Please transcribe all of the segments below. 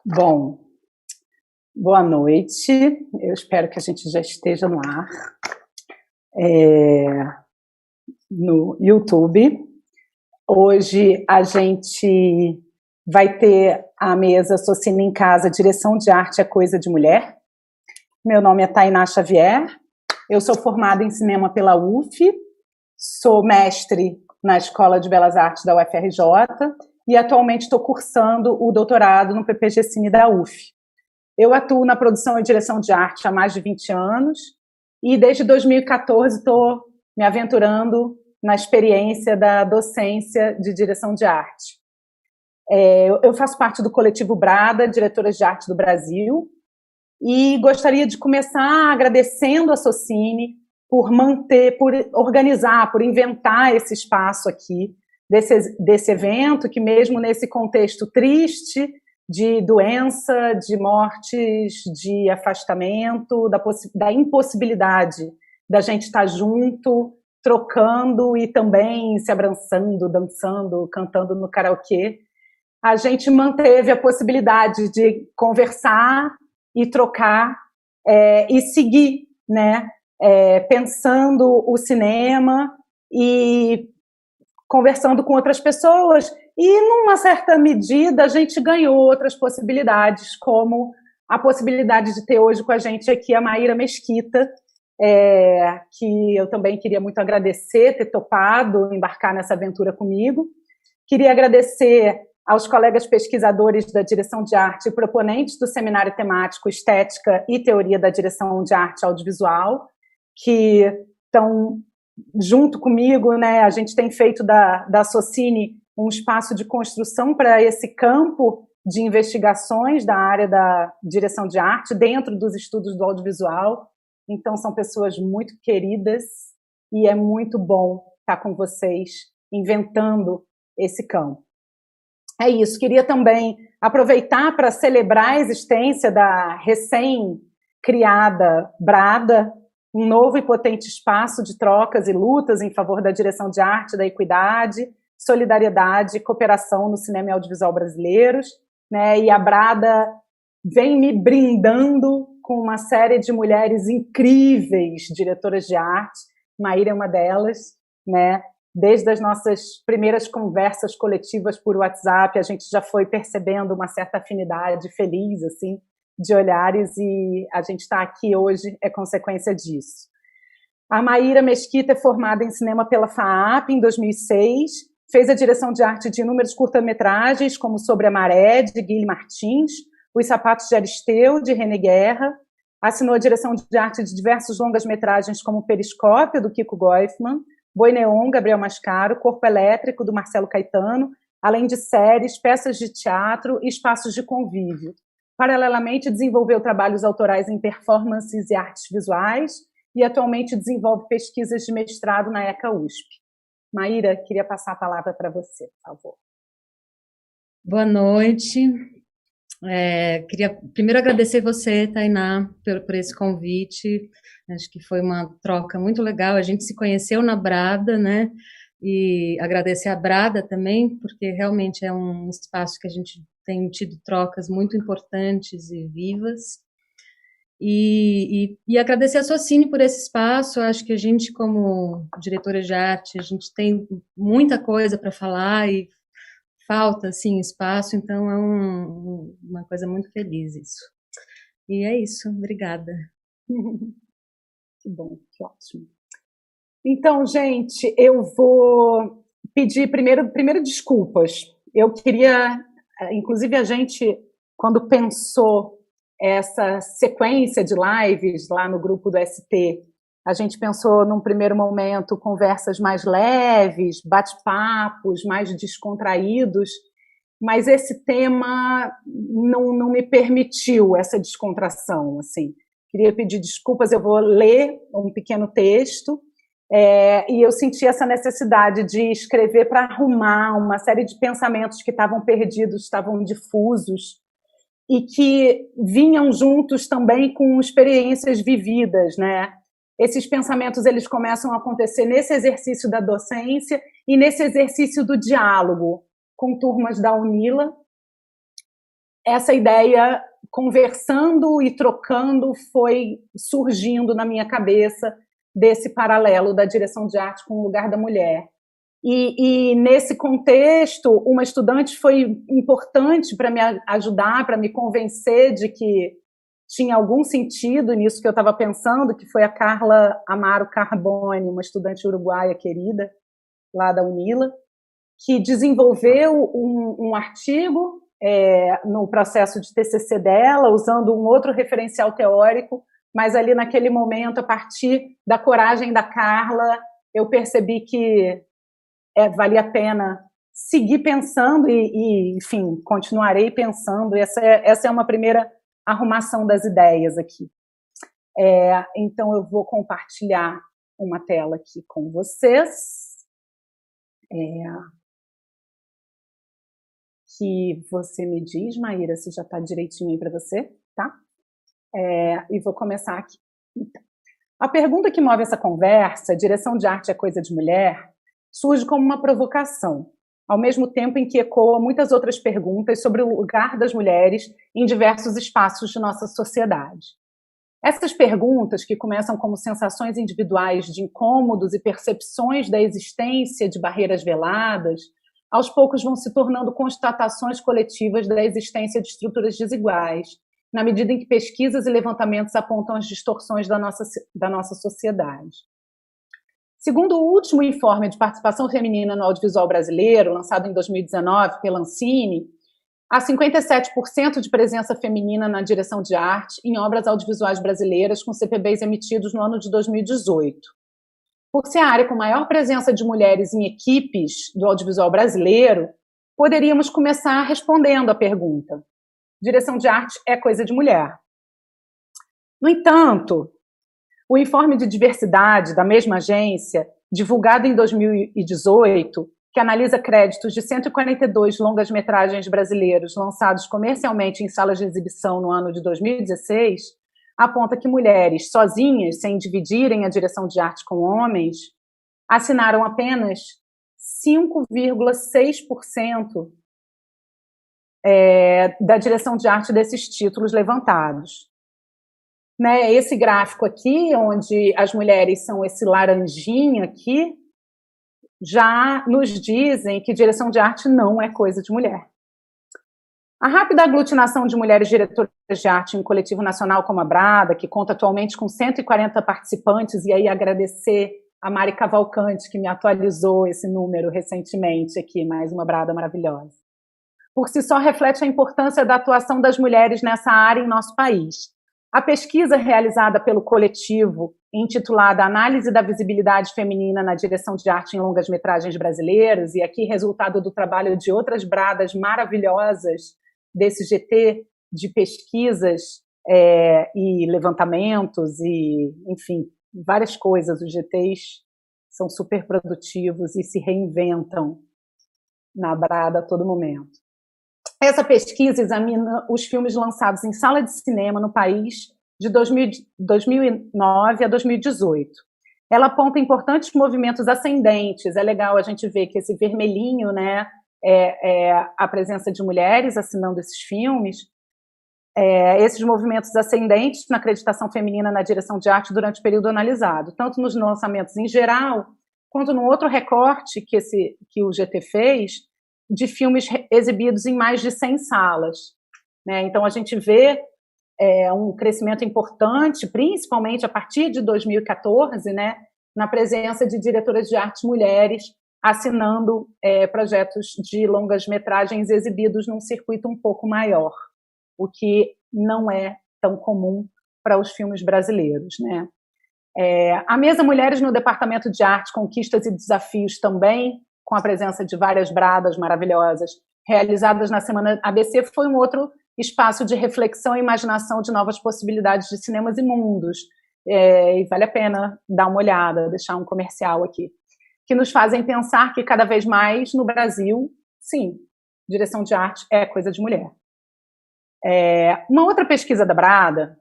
Bom, boa noite. Eu espero que a gente já esteja no ar, no YouTube. Hoje a gente vai ter a mesa Socini em Casa, Direção de Arte é Coisa de Mulher. Meu nome é Tainá Xavier, eu sou formada em cinema pela UF, sou mestre na Escola de Belas Artes da UFRJ e atualmente estou cursando o doutorado no PPG Cine da UF. Eu atuo na produção e direção de arte há mais de 20 anos e desde 2014 estou me aventurando na experiência da docência de direção de arte. Eu faço parte do coletivo Brada, Diretoras de Arte do Brasil, e gostaria de começar agradecendo a Socini por manter, por organizar, por inventar esse espaço aqui, desse evento, que mesmo nesse contexto triste, de doença, de mortes, de afastamento, da impossibilidade da gente estar junto, trocando e também se abraçando, dançando, cantando no karaokê, a gente manteve a possibilidade de conversar e trocar e seguir, né, pensando o cinema e conversando com outras pessoas, e numa certa medida a gente ganhou outras possibilidades, como a possibilidade de ter hoje com a gente aqui a Maíra Mesquita, que eu também queria muito agradecer, ter topado embarcar nessa aventura comigo. Queria agradecer aos colegas pesquisadores da direção de arte e proponentes do seminário temático Estética e Teoria da Direção de Arte Audiovisual, que estão junto comigo, né? A gente tem feito da Socini um espaço de construção para esse campo de investigações da área da direção de arte dentro dos estudos do audiovisual. Então, são pessoas muito queridas e é muito bom estar com vocês inventando esse campo. É isso, queria também aproveitar para celebrar a existência da recém-criada Brada, um novo e potente espaço de trocas e lutas em favor da direção de arte, da equidade, solidariedade e cooperação no cinema e audiovisual brasileiros, né? E a Brada vem me brindando com uma série de mulheres incríveis, diretoras de arte, Maíra é uma delas, né? Desde as nossas primeiras conversas coletivas por WhatsApp, a gente já foi percebendo uma certa afinidade feliz, assim, de olhares, e a gente está aqui hoje é consequência disso. A Maíra Mesquita é formada em cinema pela FAAP em 2006, fez a direção de arte de inúmeros curta-metragens, como Sobre a Maré, de Guilherme Martins, Os Sapatos de Aristeu, de René Guerra, assinou a direção de arte de diversos longas-metragens, como Periscópio, do Kiko Goifman, Boi Neon, Gabriel Mascaro, Corpo Elétrico, do Marcelo Caetano, além de séries, peças de teatro e espaços de convívio. Paralelamente, desenvolveu trabalhos autorais em performances e artes visuais e atualmente desenvolve pesquisas de mestrado na ECA USP. Maíra, queria passar a palavra para você, por favor. Boa noite. Queria primeiro agradecer você, Tainá, por esse convite. Acho que foi uma troca muito legal. A gente se conheceu na Brada, né? E agradecer a Brada também, porque realmente é um espaço que a gente tem tido trocas muito importantes e vivas. E agradecer a Socini por esse espaço. Acho que a gente, como diretora de arte, a gente tem muita coisa para falar e falta, assim, espaço, então é uma coisa muito feliz isso. E é isso, obrigada. Que bom, que ótimo. Então, gente, eu vou pedir primeiro desculpas. Eu queria, inclusive a gente, quando pensou essa sequência de lives lá no grupo do ST, a gente pensou num primeiro momento conversas mais leves, bate-papos mais descontraídos, mas esse tema não me permitiu essa descontração, assim. Queria pedir desculpas, eu vou ler um pequeno texto, e eu senti essa necessidade de escrever para arrumar uma série de pensamentos que estavam perdidos, estavam difusos, e que vinham juntos também com experiências vividas, né? Esses pensamentos, eles começam a acontecer nesse exercício da docência e nesse exercício do diálogo com turmas da UNILA, essa ideia, conversando e trocando, foi surgindo na minha cabeça desse paralelo da direção de arte com o lugar da mulher. E nesse contexto, uma estudante foi importante para me ajudar, para me convencer de que tinha algum sentido nisso que eu estava pensando, que foi a Carla Amaro Carbone, uma estudante uruguaia querida, lá da UNILA, que desenvolveu um artigo no processo de TCC dela, usando um outro referencial teórico, mas ali naquele momento, a partir da coragem da Carla, eu percebi que valia a pena seguir pensando e, enfim, continuarei pensando. Essa é uma primeira arrumação das ideias aqui. Então, eu vou compartilhar uma tela aqui com vocês. Que você me diz, Maíra, se já está direitinho aí para você, tá? E vou começar aqui. Então, a pergunta que move essa conversa, direção de arte é coisa de mulher, surge como uma provocação, ao mesmo tempo em que ecoa muitas outras perguntas sobre o lugar das mulheres em diversos espaços de nossa sociedade. Essas perguntas, que começam como sensações individuais de incômodos e percepções da existência de barreiras veladas, aos poucos vão se tornando constatações coletivas da existência de estruturas desiguais, na medida em que pesquisas e levantamentos apontam as distorções da nossa sociedade. Segundo o último informe de participação feminina no audiovisual brasileiro, lançado em 2019 pela Ancine, há 57% de presença feminina na direção de arte em obras audiovisuais brasileiras com CPBs emitidos no ano de 2018. Por ser a área com maior presença de mulheres em equipes do audiovisual brasileiro, poderíamos começar respondendo à pergunta: direção de arte é coisa de mulher? No entanto, o informe de diversidade da mesma agência, divulgado em 2018, que analisa créditos de 142 longas-metragens brasileiros lançados comercialmente em salas de exibição no ano de 2016, aponta que mulheres sozinhas, sem dividirem a direção de arte com homens, assinaram apenas 5,6% da direção de arte desses títulos levantados. Esse gráfico aqui, onde as mulheres são esse laranjinha aqui, já nos dizem que direção de arte não é coisa de mulher. A rápida aglutinação de mulheres diretoras de arte em um coletivo nacional como a Brada, que conta atualmente com 140 participantes, e aí agradecer a Mari Cavalcante, que me atualizou esse número recentemente aqui, mais uma Brada maravilhosa. Por si só reflete a importância da atuação das mulheres nessa área em nosso país. A pesquisa realizada pelo coletivo, intitulada Análise da Visibilidade Feminina na Direção de Arte em Longas-Metragens Brasileiras, e aqui resultado do trabalho de outras bradas maravilhosas desse GT, de pesquisas e levantamentos, e, enfim, várias coisas. Os GTs são super produtivos e se reinventam na brada a todo momento. Essa pesquisa examina os filmes lançados em sala de cinema no país de 2009 a 2018. Ela aponta importantes movimentos ascendentes. É legal a gente ver que esse vermelhinho, né, é a presença de mulheres assinando esses filmes. Esses movimentos ascendentes na acreditação feminina na direção de arte durante o período analisado, tanto nos lançamentos em geral, quanto no outro recorte que o GT fez, de filmes exibidos em mais de 100 salas. Então, a gente vê um crescimento importante, principalmente a partir de 2014, na presença de diretoras de arte mulheres assinando projetos de longas-metragens exibidos num circuito um pouco maior, o que não é tão comum para os filmes brasileiros. A mesa Mulheres no Departamento de Arte, Conquistas e Desafios também, com a presença de várias bradas maravilhosas, realizadas na Semana ABC, foi um outro espaço de reflexão e imaginação de novas possibilidades de cinemas e mundos. E vale a pena dar uma olhada, deixar um comercial aqui, que nos fazem pensar que cada vez mais no Brasil, sim, direção de arte é coisa de mulher. Uma outra pesquisa da Brada,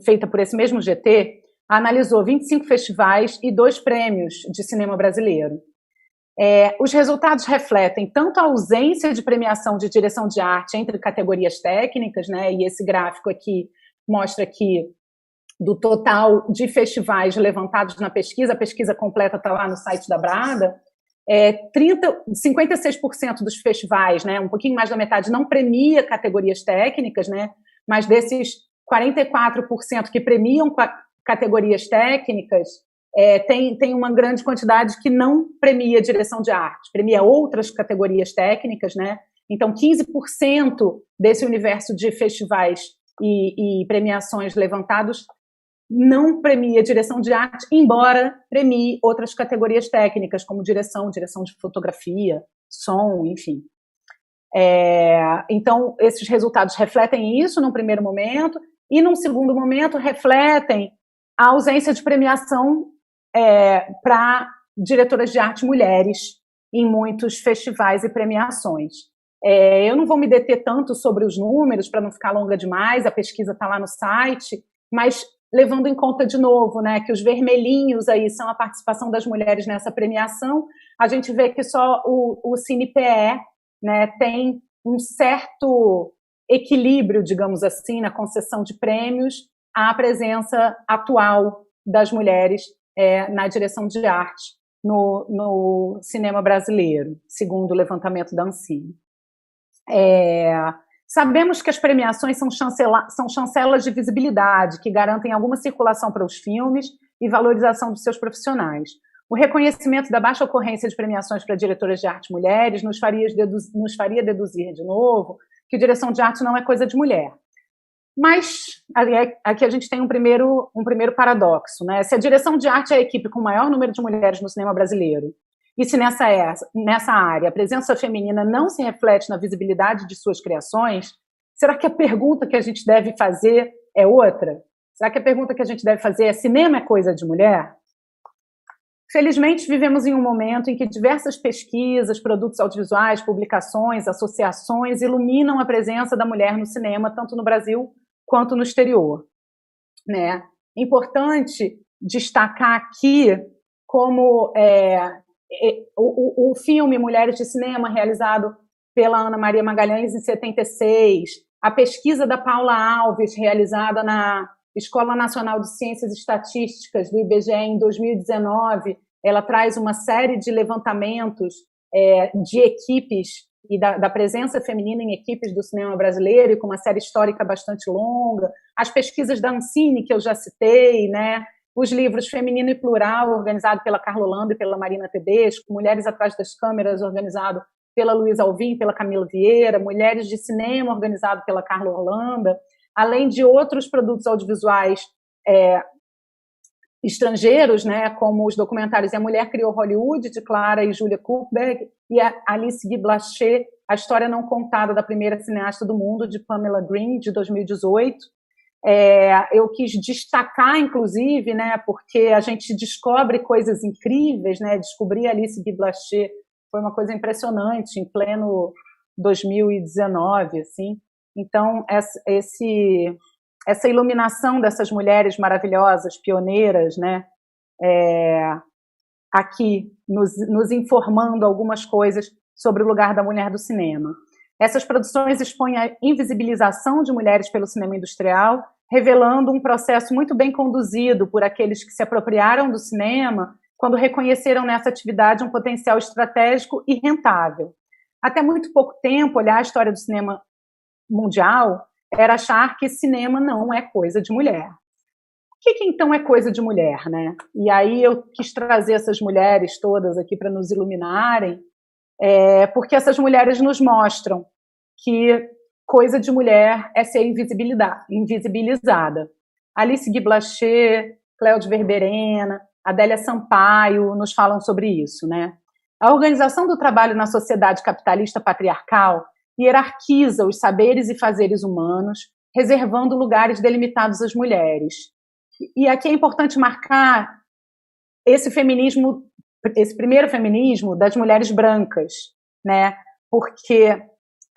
feita por esse mesmo GT, analisou 25 festivais e 2 prêmios de cinema brasileiro. Os resultados refletem tanto a ausência de premiação de direção de arte entre categorias técnicas, né, e esse gráfico aqui mostra que do total de festivais levantados na pesquisa, a pesquisa completa está lá no site da Brada, 56% dos festivais, né, um pouquinho mais da metade, não premia categorias técnicas, né, mas desses 44% que premiam categorias técnicas, tem uma grande quantidade que não premia direção de arte, premia outras categorias técnicas, né? Então, 15% desse universo de festivais e premiações levantados não premia direção de arte, embora premie outras categorias técnicas, como direção de fotografia, som, enfim. Então, esses resultados refletem isso num primeiro momento, e num segundo momento refletem a ausência de premiação para diretoras de arte mulheres em muitos festivais e premiações. Eu não vou me deter tanto sobre os números, para não ficar longa demais, a pesquisa está lá no site, mas levando em conta de novo, né, que os vermelhinhos aí são a participação das mulheres nessa premiação, a gente vê que só o CinePE, né, tem um certo equilíbrio, digamos assim, na concessão de prêmios à presença atual das mulheres na direção de arte no cinema brasileiro, segundo o levantamento da Ancine. Sabemos que as premiações são chancelas de visibilidade, que garantem alguma circulação para os filmes e valorização dos seus profissionais. O reconhecimento da baixa ocorrência de premiações para diretoras de arte mulheres nos faria deduzir, de novo, que direção de arte não é coisa de mulher. Mas aqui a gente tem um primeiro paradoxo, né? Se a direção de arte é a equipe com o maior número de mulheres no cinema brasileiro, e se nessa área a presença feminina não se reflete na visibilidade de suas criações, será que a pergunta que a gente deve fazer é outra? Será que a pergunta que a gente deve fazer é: cinema é coisa de mulher? Felizmente, vivemos em um momento em que diversas pesquisas, produtos audiovisuais, publicações, associações iluminam a presença da mulher no cinema, tanto no Brasil quanto no exterior, né? Importante destacar aqui como o filme Mulheres de Cinema, realizado pela Ana Maria Magalhães em 76, a pesquisa da Paula Alves, realizada na Escola Nacional de Ciências e Estatísticas do IBGE em 2019, ela traz uma série de levantamentos de equipes e da presença feminina em equipes do cinema brasileiro, e com uma série histórica bastante longa. As pesquisas da Ancine, que eu já citei, né? Os livros Feminino e Plural, organizado pela Carla Holanda e pela Marina Tedesco, Mulheres Atrás das Câmeras, organizado pela Luísa Alvim, pela Camila Vieira, Mulheres de Cinema, organizado pela Carla Holanda, além de outros produtos audiovisuais estrangeiros, né, como os documentários E a Mulher Criou Hollywood, de Clara e Julia Kupberg, e a Alice Guy Blaché, A História Não Contada da Primeira Cineasta do Mundo, de Pamela Green, de 2018. Eu quis destacar, inclusive, né, porque a gente descobre coisas incríveis, né, descobrir a Alice Guy Blaché foi uma coisa impressionante, em pleno 2019, assim. Então, essa iluminação dessas mulheres maravilhosas, pioneiras, né, aqui nos informando algumas coisas sobre o lugar da mulher do cinema. Essas produções expõem a invisibilização de mulheres pelo cinema industrial, revelando um processo muito bem conduzido por aqueles que se apropriaram do cinema quando reconheceram nessa atividade um potencial estratégico e rentável. Até muito pouco tempo, olhar a história do cinema mundial era achar que cinema não é coisa de mulher. O que então é coisa de mulher, né? E aí eu quis trazer essas mulheres todas aqui para nos iluminarem, porque essas mulheres nos mostram que coisa de mulher é ser invisibilizada. Alice Guy Blaché, Cléude Verberena, Adélia Sampaio nos falam sobre isso, né? A organização do trabalho na sociedade capitalista patriarcal hierarquiza os saberes e fazeres humanos, reservando lugares delimitados às mulheres. E aqui é importante marcar esse primeiro feminismo das mulheres brancas, né? Porque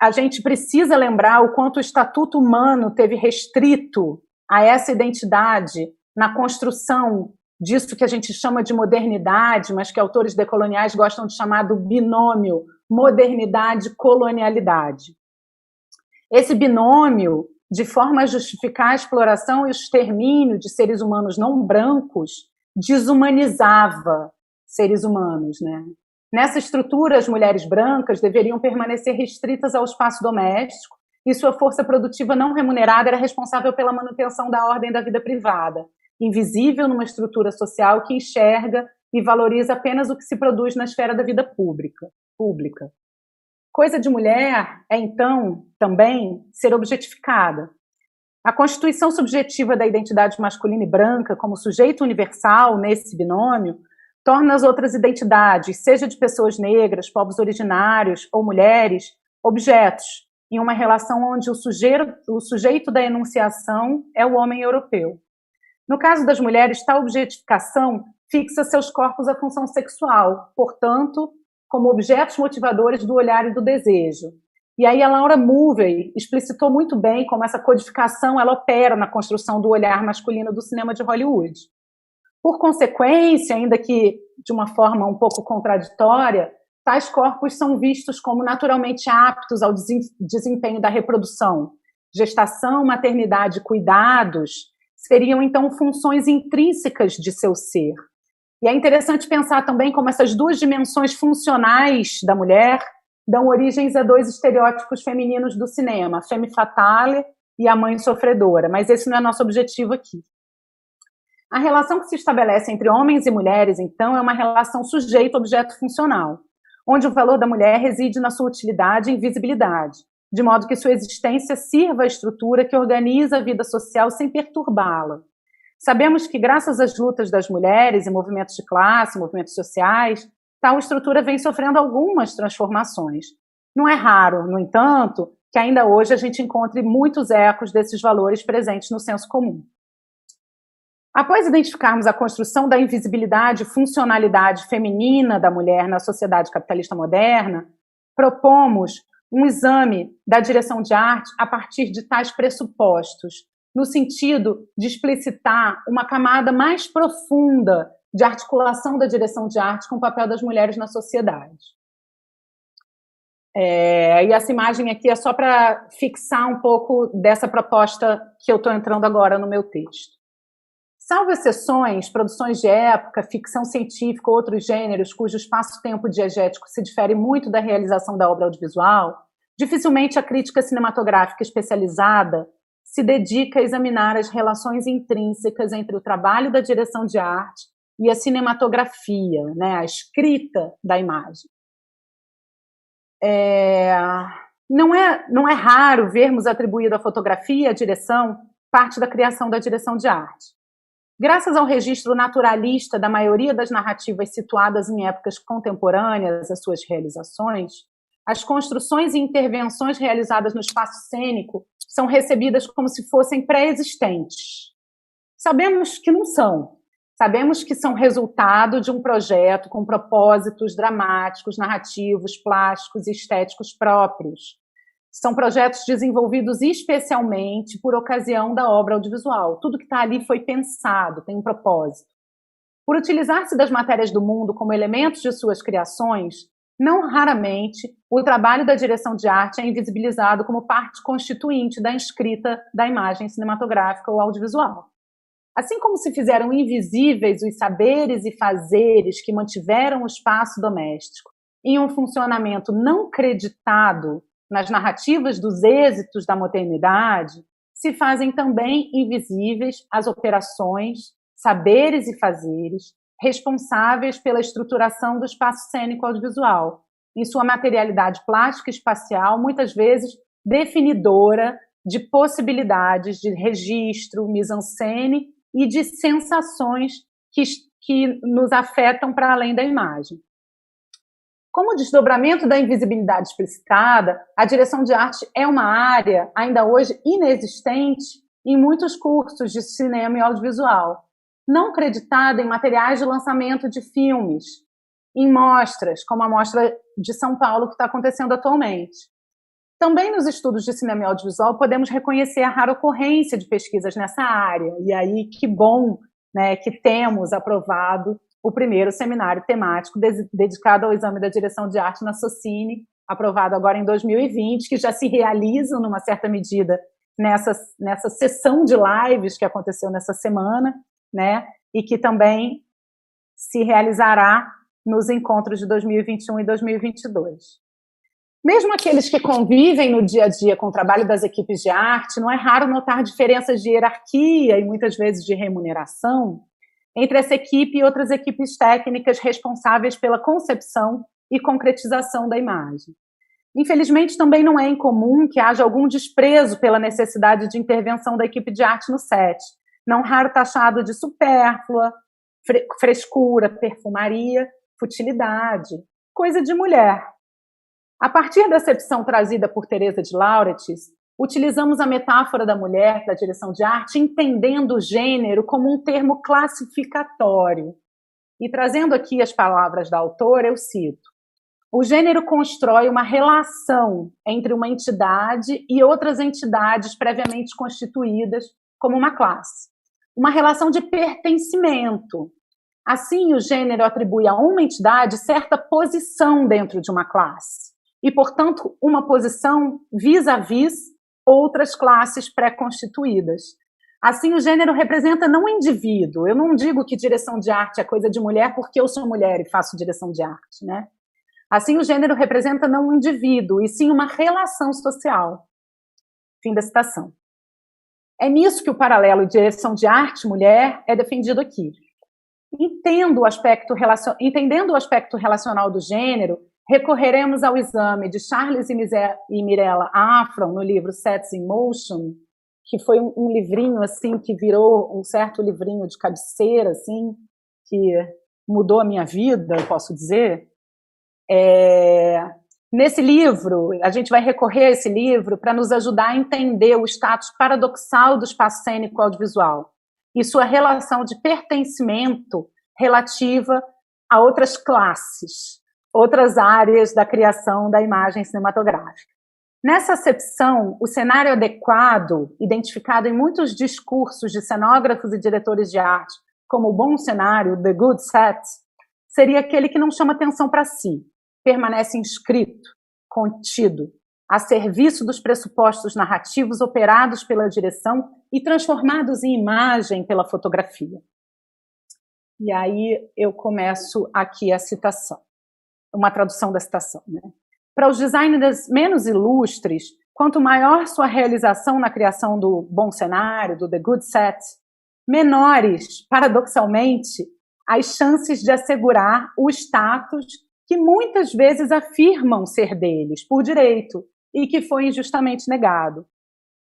a gente precisa lembrar o quanto o estatuto humano teve restrito a essa identidade na construção disso que a gente chama de modernidade, mas que autores decoloniais gostam de chamar do binômio modernidade-colonialidade. Esse binômio, de forma a justificar a exploração e o extermínio de seres humanos não brancos, desumanizava seres humanos, né? Nessa estrutura, as mulheres brancas deveriam permanecer restritas ao espaço doméstico e sua força produtiva não remunerada era responsável pela manutenção da ordem da vida privada, invisível numa estrutura social que enxerga e valoriza apenas o que se produz na esfera da vida pública. Coisa de mulher é, então, também ser objetificada. A constituição subjetiva da identidade masculina e branca como sujeito universal nesse binômio torna as outras identidades, seja de pessoas negras, povos originários ou mulheres, objetos, em uma relação onde o sujeito da enunciação é o homem europeu. No caso das mulheres, tal objetificação fixa seus corpos à função sexual, portanto, como objetos motivadores do olhar e do desejo. E aí a Laura Mulvey explicitou muito bem como essa codificação ela opera na construção do olhar masculino do cinema de Hollywood. Por consequência, ainda que de uma forma um pouco contraditória, tais corpos são vistos como naturalmente aptos ao desempenho da reprodução. Gestação, maternidade, cuidados seriam, então, funções intrínsecas de seu ser. E é interessante pensar também como essas duas dimensões funcionais da mulher dão origens a dois estereótipos femininos do cinema, a femme fatale e a mãe sofredora, mas esse não é nosso objetivo aqui. A relação que se estabelece entre homens e mulheres, então, é uma relação sujeito-objeto funcional, onde o valor da mulher reside na sua utilidade e invisibilidade, de modo que sua existência sirva à estrutura que organiza a vida social sem perturbá-la. Sabemos que, graças às lutas das mulheres e movimentos de classe, movimentos sociais, tal estrutura vem sofrendo algumas transformações. Não é raro, no entanto, que ainda hoje a gente encontre muitos ecos desses valores presentes no senso comum. Após identificarmos a construção da invisibilidade e funcionalidade feminina da mulher na sociedade capitalista moderna, propomos um exame da direção de arte a partir de tais pressupostos, no sentido de explicitar uma camada mais profunda de articulação da direção de arte com o papel das mulheres na sociedade. E essa imagem aqui é só para fixar um pouco dessa proposta que eu estou entrando agora no meu texto. Salvo exceções, produções de época, ficção científica ou outros gêneros cujo espaço-tempo diegético se difere muito da realização da obra audiovisual, dificilmente a crítica cinematográfica especializada se dedica a examinar as relações intrínsecas entre o trabalho da direção de arte e a cinematografia, né, a escrita da imagem. Não é raro vermos atribuído à fotografia, à direção, parte da criação da direção de arte. Graças ao registro naturalista da maioria das narrativas situadas em épocas contemporâneas às suas realizações, as construções e intervenções realizadas no espaço cênico são recebidas como se fossem pré-existentes. Sabemos que não são. Sabemos que são resultado de um projeto com propósitos dramáticos, narrativos, plásticos e estéticos próprios. São projetos desenvolvidos especialmente por ocasião da obra audiovisual. Tudo que está ali foi pensado, tem um propósito. Por utilizar-se das matérias do mundo como elementos de suas criações, não raramente o trabalho da direção de arte é invisibilizado como parte constituinte da escrita da imagem cinematográfica ou audiovisual. Assim como se fizeram invisíveis os saberes e fazeres que mantiveram o espaço doméstico em um funcionamento não creditado nas narrativas dos êxitos da modernidade, se fazem também invisíveis as operações, saberes e fazeres responsáveis pela estruturação do espaço cênico audiovisual, em sua materialidade plástica e espacial, muitas vezes definidora de possibilidades de registro, mise-en-scène e de sensações que nos afetam para além da imagem. Como desdobramento da invisibilidade explicitada, a direção de arte é uma área, ainda hoje, inexistente em muitos cursos de cinema e audiovisual, não creditada em materiais de lançamento de filmes, em mostras, como a Mostra de São Paulo que está acontecendo atualmente. Também nos estudos de cinema e audiovisual podemos reconhecer a rara ocorrência de pesquisas nessa área, e aí que bom né, que temos aprovado o primeiro seminário temático dedicado ao exame da direção de arte na Socini, aprovado agora em 2020, que já se realiza, numa certa medida, nessa sessão de lives que aconteceu nessa semana, né, e que também se realizará nos encontros de 2021 e 2022. Mesmo aqueles que convivem no dia a dia com o trabalho das equipes de arte, não é raro notar diferenças de hierarquia e muitas vezes de remuneração entre essa equipe e outras equipes técnicas responsáveis pela concepção e concretização da imagem. Infelizmente, também não é incomum que haja algum desprezo pela necessidade de intervenção da equipe de arte no set, não raro taxado de supérflua, frescura, perfumaria, futilidade, coisa de mulher. A partir da acepção trazida por Teresa de Lauretis, utilizamos a metáfora da mulher da direção de arte, entendendo o gênero como um termo classificatório. E trazendo aqui as palavras da autora, eu cito: o gênero constrói uma relação entre uma entidade e outras entidades previamente constituídas como uma classe. Uma relação de pertencimento. Assim, o gênero atribui a uma entidade certa posição dentro de uma classe. E, portanto, uma posição vis-à-vis outras classes pré-constituídas. Assim, o gênero representa não o indivíduo. Eu não digo que direção de arte é coisa de mulher porque eu sou mulher e faço direção de arte, né? Assim, o gênero representa não um indivíduo, e sim uma relação social. Fim da citação. É nisso que o paralelo direção de arte mulher é defendido aqui. Entendendo o aspecto relacional do gênero, recorreremos ao exame de Charles e Mirella Afron no livro Sets in Motion, que foi um livrinho assim que virou um certo livrinho de cabeceira, assim, que mudou a minha vida, eu posso dizer. Nesse livro, a gente vai recorrer a esse livro para nos ajudar a entender o status paradoxal do espaço cênico audiovisual e sua relação de pertencimento relativa a outras classes, outras áreas da criação da imagem cinematográfica. Nessa acepção, o cenário adequado, identificado em muitos discursos de cenógrafos e diretores de arte como o bom cenário, the good set, seria aquele que não chama atenção para si, permanece inscrito, contido, a serviço dos pressupostos narrativos operados pela direção e transformados em imagem pela fotografia. E aí eu começo aqui a citação, uma tradução da citação, né? Para os designers menos ilustres, quanto maior sua realização na criação do bom cenário, do the good set, menores, paradoxalmente, as chances de assegurar o status que muitas vezes afirmam ser deles, por direito, e que foi injustamente negado.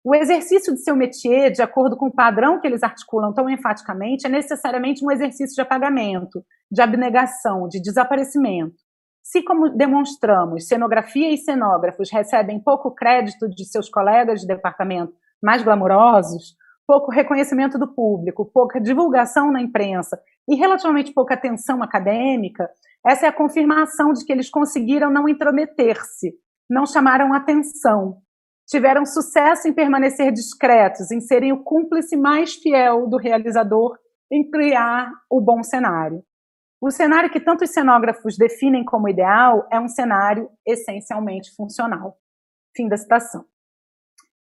O exercício de seu métier, de acordo com o padrão que eles articulam tão enfaticamente, é necessariamente um exercício de apagamento, de abnegação, de desaparecimento. Se, como demonstramos, cenografia e cenógrafos recebem pouco crédito de seus colegas de departamento mais glamurosos, pouco reconhecimento do público, pouca divulgação na imprensa e relativamente pouca atenção acadêmica, essa é a confirmação de que eles conseguiram não intrometer-se, não chamaram atenção, tiveram sucesso em permanecer discretos, em serem o cúmplice mais fiel do realizador em criar o bom cenário. O cenário que tantos cenógrafos definem como ideal é um cenário essencialmente funcional. Fim da citação.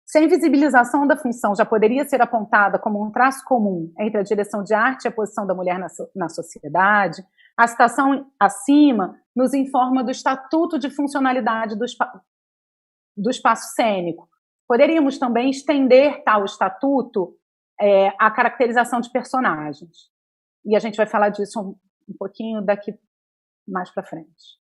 Se a invisibilização da função já poderia ser apontada como um traço comum entre a direção de arte e a posição da mulher na sociedade, a citação acima nos informa do estatuto de funcionalidade do espaço cênico. Poderíamos também estender tal estatuto à caracterização de personagens. E a gente vai falar disso um pouquinho daqui mais para frente.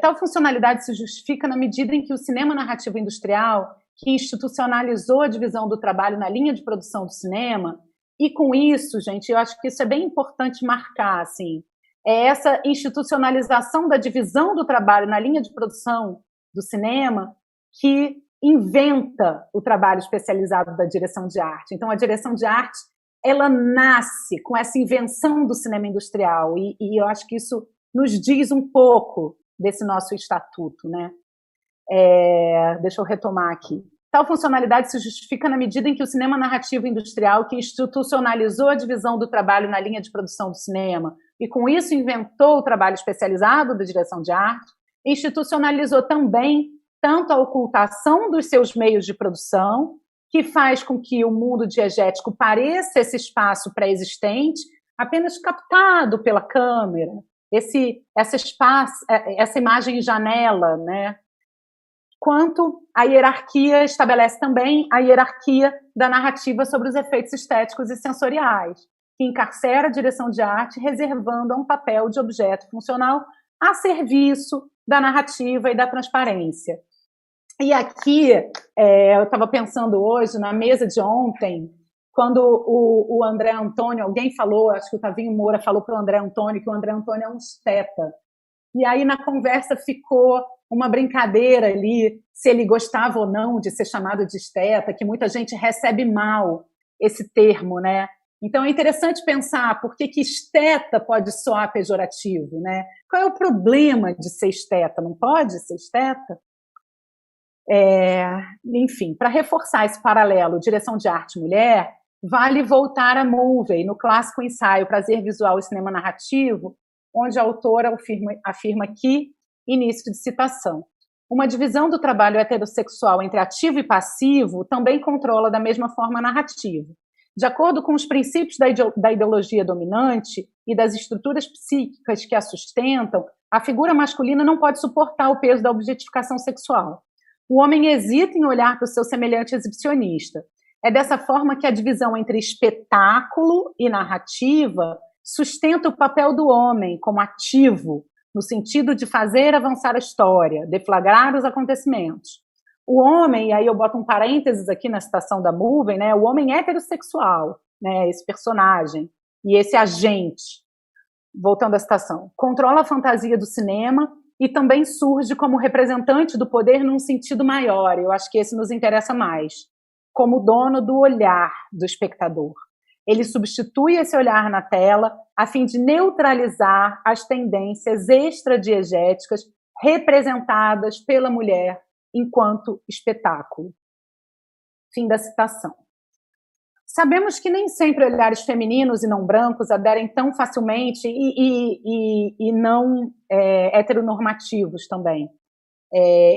Tal funcionalidade se justifica na medida em que o cinema narrativo industrial, que institucionalizou a divisão do trabalho na linha de produção do cinema, e com isso, gente, eu acho que isso é bem importante marcar, assim, essa institucionalização da divisão do trabalho na linha de produção do cinema que inventa o trabalho especializado da direção de arte. Então, a direção de arte, ela nasce com essa invenção do cinema industrial, e eu acho que isso nos diz um pouco desse nosso estatuto, né? Deixa eu retomar aqui. Tal funcionalidade se justifica na medida em que o cinema narrativo industrial, que institucionalizou a divisão do trabalho na linha de produção do cinema e, com isso, inventou o trabalho especializado da direção de arte, institucionalizou também tanto a ocultação dos seus meios de produção, que faz com que o mundo diegético pareça esse espaço pré-existente, apenas captado pela câmera, essa imagem janela, né? Quanto a hierarquia estabelece também a hierarquia da narrativa sobre os efeitos estéticos e sensoriais, que encarcera a direção de arte, reservando um papel de objeto funcional a serviço da narrativa e da transparência. E aqui, eu estava pensando hoje, na mesa de ontem, quando o André Antônio, alguém falou, acho que o Tavinho Moura falou para o André Antônio, que o André Antônio é um esteta. E aí, na conversa, ficou uma brincadeira ali, se ele gostava ou não de ser chamado de esteta, que muita gente recebe mal esse termo, né? Então, é interessante pensar por que esteta pode soar pejorativo, né? Qual é o problema de ser esteta? Não pode ser esteta? Enfim, para reforçar esse paralelo direção de arte mulher, vale voltar a Mulvey, no clássico ensaio Prazer Visual e Cinema Narrativo, onde a autora afirma que, início de citação, uma divisão do trabalho heterossexual entre ativo e passivo também controla da mesma forma a narrativa. De acordo com os princípios da ideologia dominante e das estruturas psíquicas que a sustentam, a figura masculina não pode suportar o peso da objetificação sexual. O homem hesita em olhar para o seu semelhante exibicionista. É dessa forma que a divisão entre espetáculo e narrativa sustenta o papel do homem como ativo, no sentido de fazer avançar a história, deflagrar os acontecimentos. O homem, e aí eu boto um parênteses aqui na citação da Mulvey, né, o homem heterossexual, né, esse personagem e esse agente, voltando à citação, controla a fantasia do cinema e também surge como representante do poder num sentido maior, eu acho que esse nos interessa mais, como dono do olhar do espectador. Ele substitui esse olhar na tela a fim de neutralizar as tendências extradiegéticas representadas pela mulher enquanto espetáculo. Fim da citação. Sabemos que nem sempre olhares femininos e não brancos aderem tão facilmente e não heteronormativos também.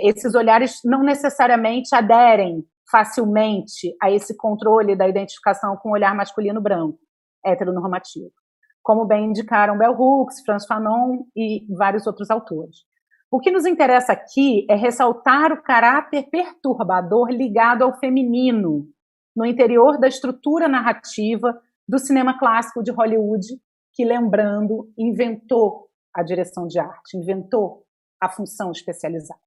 Esses olhares não necessariamente aderem facilmente a esse controle da identificação com o olhar masculino branco, heteronormativo, como bem indicaram Bell Hooks, Frantz Fanon e vários outros autores. O que nos interessa aqui é ressaltar o caráter perturbador ligado ao feminino no interior da estrutura narrativa do cinema clássico de Hollywood, que, lembrando, inventou a direção de arte, inventou a função especializada.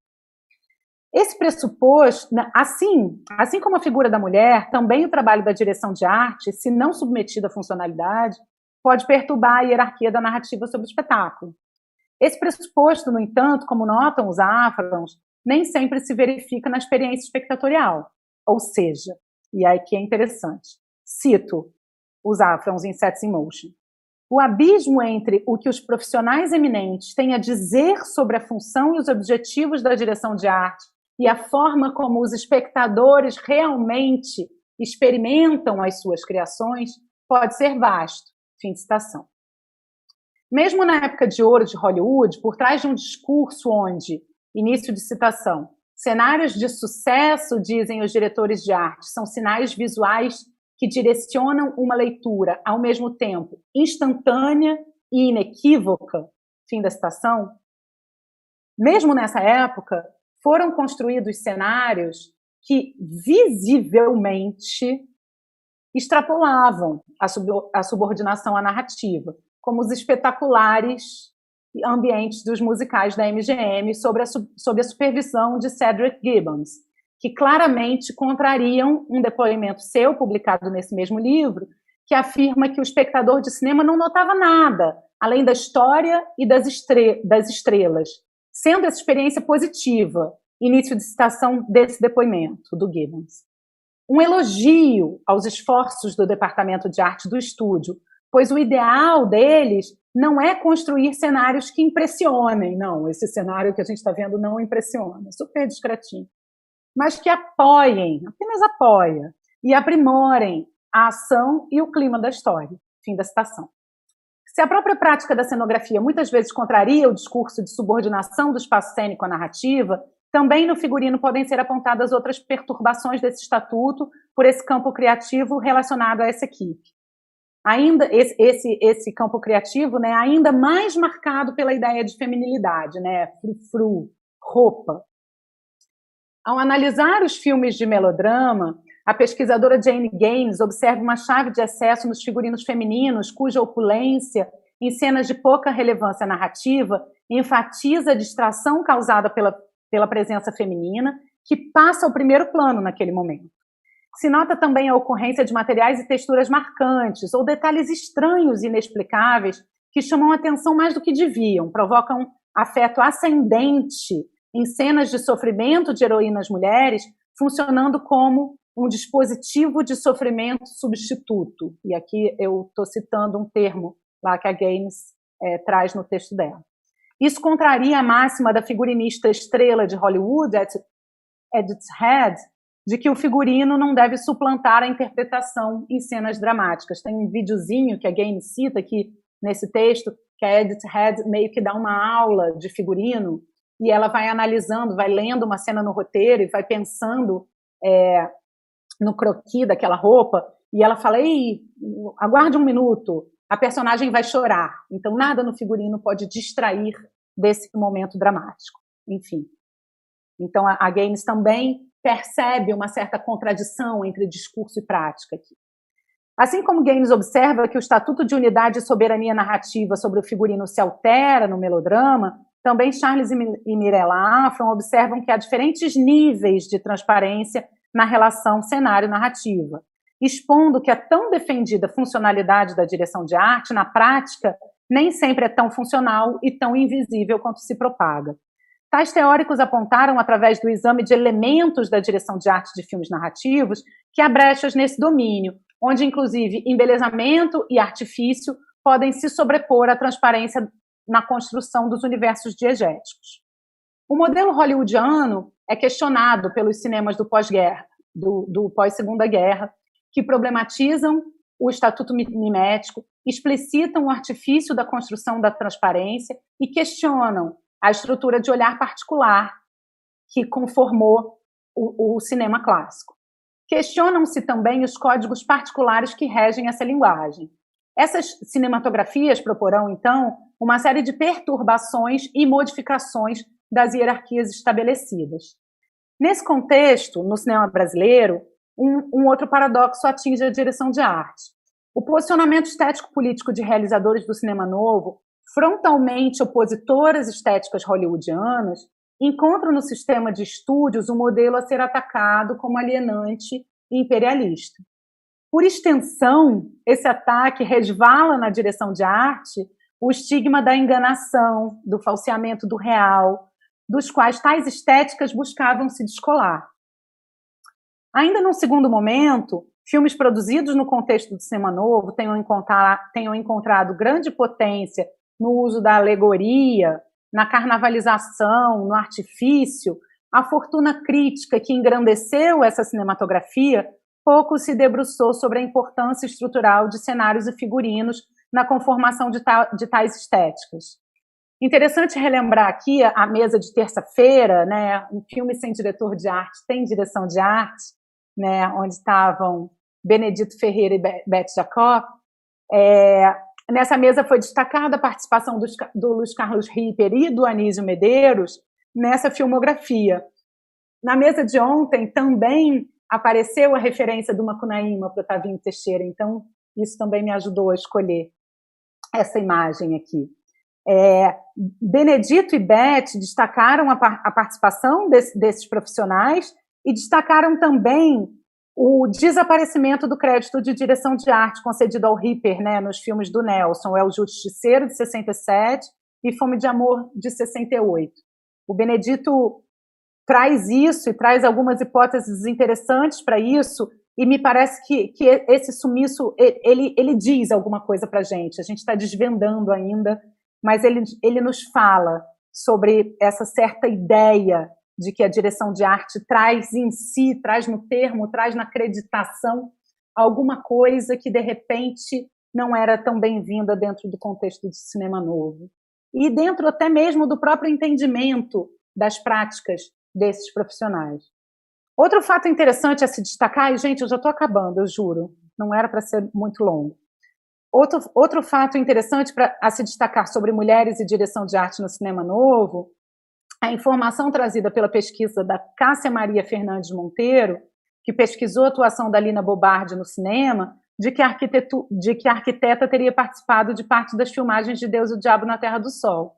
Esse pressuposto, assim como a figura da mulher, também o trabalho da direção de arte, se não submetido à funcionalidade, pode perturbar a hierarquia da narrativa sobre o espetáculo. Esse pressuposto, no entanto, como notam os Afrons, nem sempre se verifica na experiência espectatorial. Ou seja, e aí que é interessante, cito os Afrons em Sets in Motion, o abismo entre o que os profissionais eminentes têm a dizer sobre a função e os objetivos da direção de arte e a forma como os espectadores realmente experimentam as suas criações pode ser vasto. Fim de citação. Mesmo na época de ouro de Hollywood, por trás de um discurso onde, início de citação, cenários de sucesso, dizem os diretores de arte, são sinais visuais que direcionam uma leitura, ao mesmo tempo, instantânea e inequívoca, fim da citação, mesmo nessa época, foram construídos cenários que visivelmente extrapolavam a subordinação à narrativa, como os espetaculares ambientes dos musicais da MGM sob a supervisão de Cedric Gibbons, que claramente contrariam um depoimento seu, publicado nesse mesmo livro, que afirma que o espectador de cinema não notava nada, além da história e das estrelas, sendo essa experiência positiva, início de citação desse depoimento do Gibbons. Um elogio aos esforços do departamento de arte do estúdio, pois o ideal deles não é construir cenários que impressionem, não, esse cenário que a gente está vendo não impressiona, super discretinho, mas que apoiem, apenas apoia, e aprimorem a ação e o clima da história. Fim da citação. Se a própria prática da cenografia muitas vezes contraria o discurso de subordinação do espaço cênico à narrativa, também no figurino podem ser apontadas outras perturbações desse estatuto por esse campo criativo relacionado a essa equipe. Ainda esse campo criativo, né, ainda mais marcado pela ideia de feminilidade, né, frufru, roupa. Ao analisar os filmes de melodrama, a pesquisadora Jane Gaines observa uma chave de excesso nos figurinos femininos, cuja opulência, em cenas de pouca relevância narrativa, enfatiza a distração causada pela presença feminina, que passa ao primeiro plano naquele momento. Se nota também a ocorrência de materiais e texturas marcantes, ou detalhes estranhos e inexplicáveis, que chamam a atenção mais do que deviam, provocam afeto ascendente em cenas de sofrimento de heroínas mulheres, funcionando como um dispositivo de sofrimento substituto. E aqui eu estou citando um termo lá que a Gaines traz no texto dela. Isso contraria a máxima da figurinista estrela de Hollywood, Edith Head, de que o figurino não deve suplantar a interpretação em cenas dramáticas. Tem um videozinho que a Gaines cita aqui nesse texto, que a Edith Head meio que dá uma aula de figurino, e ela vai analisando, vai lendo uma cena no roteiro e vai pensando no croquis daquela roupa, e ela fala, ei, aguarde um minuto, a personagem vai chorar. Então, nada no figurino pode distrair desse momento dramático. Enfim. Então, a Gaines também percebe uma certa contradição entre discurso e prática aqui. Assim como Gaines observa que o Estatuto de Unidade e Soberania Narrativa sobre o figurino se altera no melodrama, também Charles e Mirella Afron observam que há diferentes níveis de transparência na relação cenário-narrativa, expondo que a tão defendida funcionalidade da direção de arte, na prática, nem sempre é tão funcional e tão invisível quanto se propaga. Tais teóricos apontaram, através do exame de elementos da direção de arte de filmes narrativos, que há brechas nesse domínio, onde, inclusive, embelezamento e artifício podem se sobrepor à transparência na construção dos universos diegéticos. O modelo hollywoodiano é questionado pelos cinemas do pós-guerra, do pós-segunda guerra, que problematizam o estatuto mimético, explicitam o artifício da construção da transparência e questionam a estrutura de olhar particular que conformou o cinema clássico. Questionam-se também os códigos particulares que regem essa linguagem. Essas cinematografias proporão, então, uma série de perturbações e modificações das hierarquias estabelecidas. Nesse contexto, no cinema brasileiro, um outro paradoxo atinge a direção de arte. O posicionamento estético-político de realizadores do cinema novo, frontalmente opositor às estéticas hollywoodianas, encontra no sistema de estúdios um modelo a ser atacado como alienante e imperialista. Por extensão, esse ataque resvala na direção de arte o estigma da enganação, do falseamento do real, dos quais tais estéticas buscavam se descolar. Ainda num segundo momento, filmes produzidos no contexto do cinema novo tenham encontrado grande potência no uso da alegoria, na carnavalização, no artifício. A fortuna crítica que engrandeceu essa cinematografia pouco se debruçou sobre a importância estrutural de cenários e figurinos na conformação de tais estéticas. Interessante relembrar aqui a mesa de terça-feira, né, um filme sem diretor de arte tem direção de arte, né, onde estavam Benedito Ferreira e Beth Jacob. Nessa mesa foi destacada a participação do Luiz Carlos Ripper e do Anísio Medeiros nessa filmografia. Na mesa de ontem também apareceu a referência do Macunaíma para o Otavinho Teixeira, então isso também me ajudou a escolher essa imagem aqui. Benedito e Beth destacaram a participação desses profissionais e destacaram também o desaparecimento do crédito de direção de arte concedido ao Ripper, né, nos filmes do Nelson, É o Justiceiro, de 67, e Fome de Amor, de 68. O Benedito traz isso e traz algumas hipóteses interessantes para isso, e me parece que esse sumiço, ele diz alguma coisa para a gente está desvendando ainda, mas ele nos fala sobre essa certa ideia de que a direção de arte traz em si, traz no termo, traz na acreditação alguma coisa que, de repente, não era tão bem-vinda dentro do contexto do cinema novo. E dentro até mesmo do próprio entendimento das práticas desses profissionais. Outro fato interessante a se destacar, e, gente, eu já estou acabando, eu juro, não era para ser muito longo. Outro fato interessante a se destacar sobre mulheres e direção de arte no cinema novo, a informação trazida pela pesquisa da Cássia Maria Fernandes Monteiro, que pesquisou a atuação da Lina Bobardi no cinema, de que a arquiteta teria participado de parte das filmagens de Deus e o Diabo na Terra do Sol.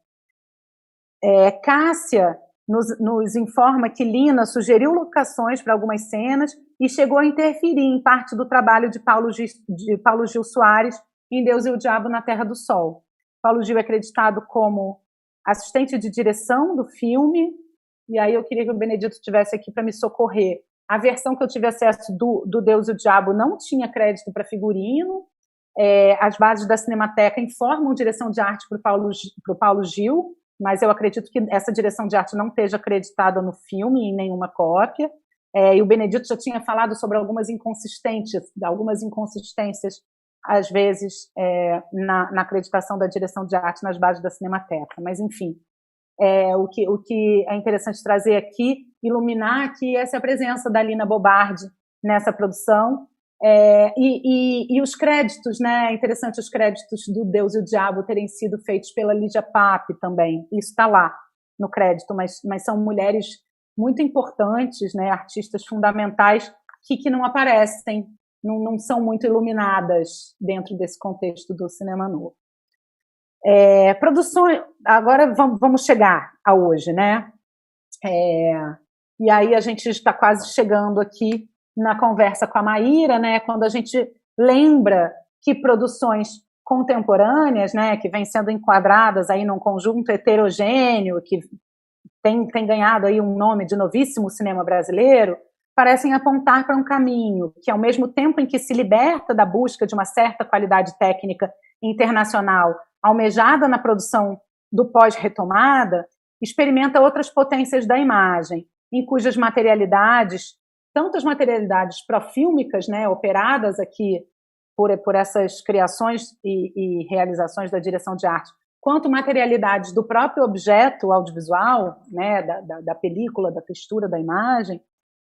Cássia nos informa que Lina sugeriu locações para algumas cenas e chegou a interferir em parte do trabalho de Paulo Gil Soares em Deus e o Diabo na Terra do Sol. Paulo Gil é acreditado como assistente de direção do filme, e aí eu queria que o Benedito estivesse aqui para me socorrer. A versão que eu tive acesso do Deus e o Diabo não tinha crédito para figurino, as bases da Cinemateca informam direção de arte para o Paulo Gil, mas eu acredito que essa direção de arte não esteja acreditada no filme, em nenhuma cópia, e o Benedito já tinha falado sobre algumas inconsistências, às vezes, na acreditação da direção de arte nas bases da Cinemateca, mas enfim, o que é interessante trazer aqui, iluminar aqui essa a presença da Lina Bobardi nessa produção, e os créditos, né? É interessante os créditos do Deus e o Diabo terem sido feitos pela Lídia Pape também, isso está lá no crédito, mas são mulheres muito importantes, né? Artistas fundamentais que não aparecem, não são muito iluminadas dentro desse contexto do cinema novo. Produções, agora vamos chegar a hoje, né? E aí a gente está quase chegando aqui na conversa com a Maíra, né? Quando a gente lembra que produções contemporâneas, né, que vêm sendo enquadradas aí num conjunto heterogêneo, que tem ganhado aí um nome de novíssimo cinema brasileiro, parecem apontar para um caminho que, ao mesmo tempo em que se liberta da busca de uma certa qualidade técnica internacional almejada na produção do pós-retomada, experimenta outras potências da imagem, em cujas materialidades, tanto as materialidades profílmicas, né, operadas aqui por essas criações e realizações da direção de arte, quanto materialidades do próprio objeto audiovisual, né, da película, da textura da imagem,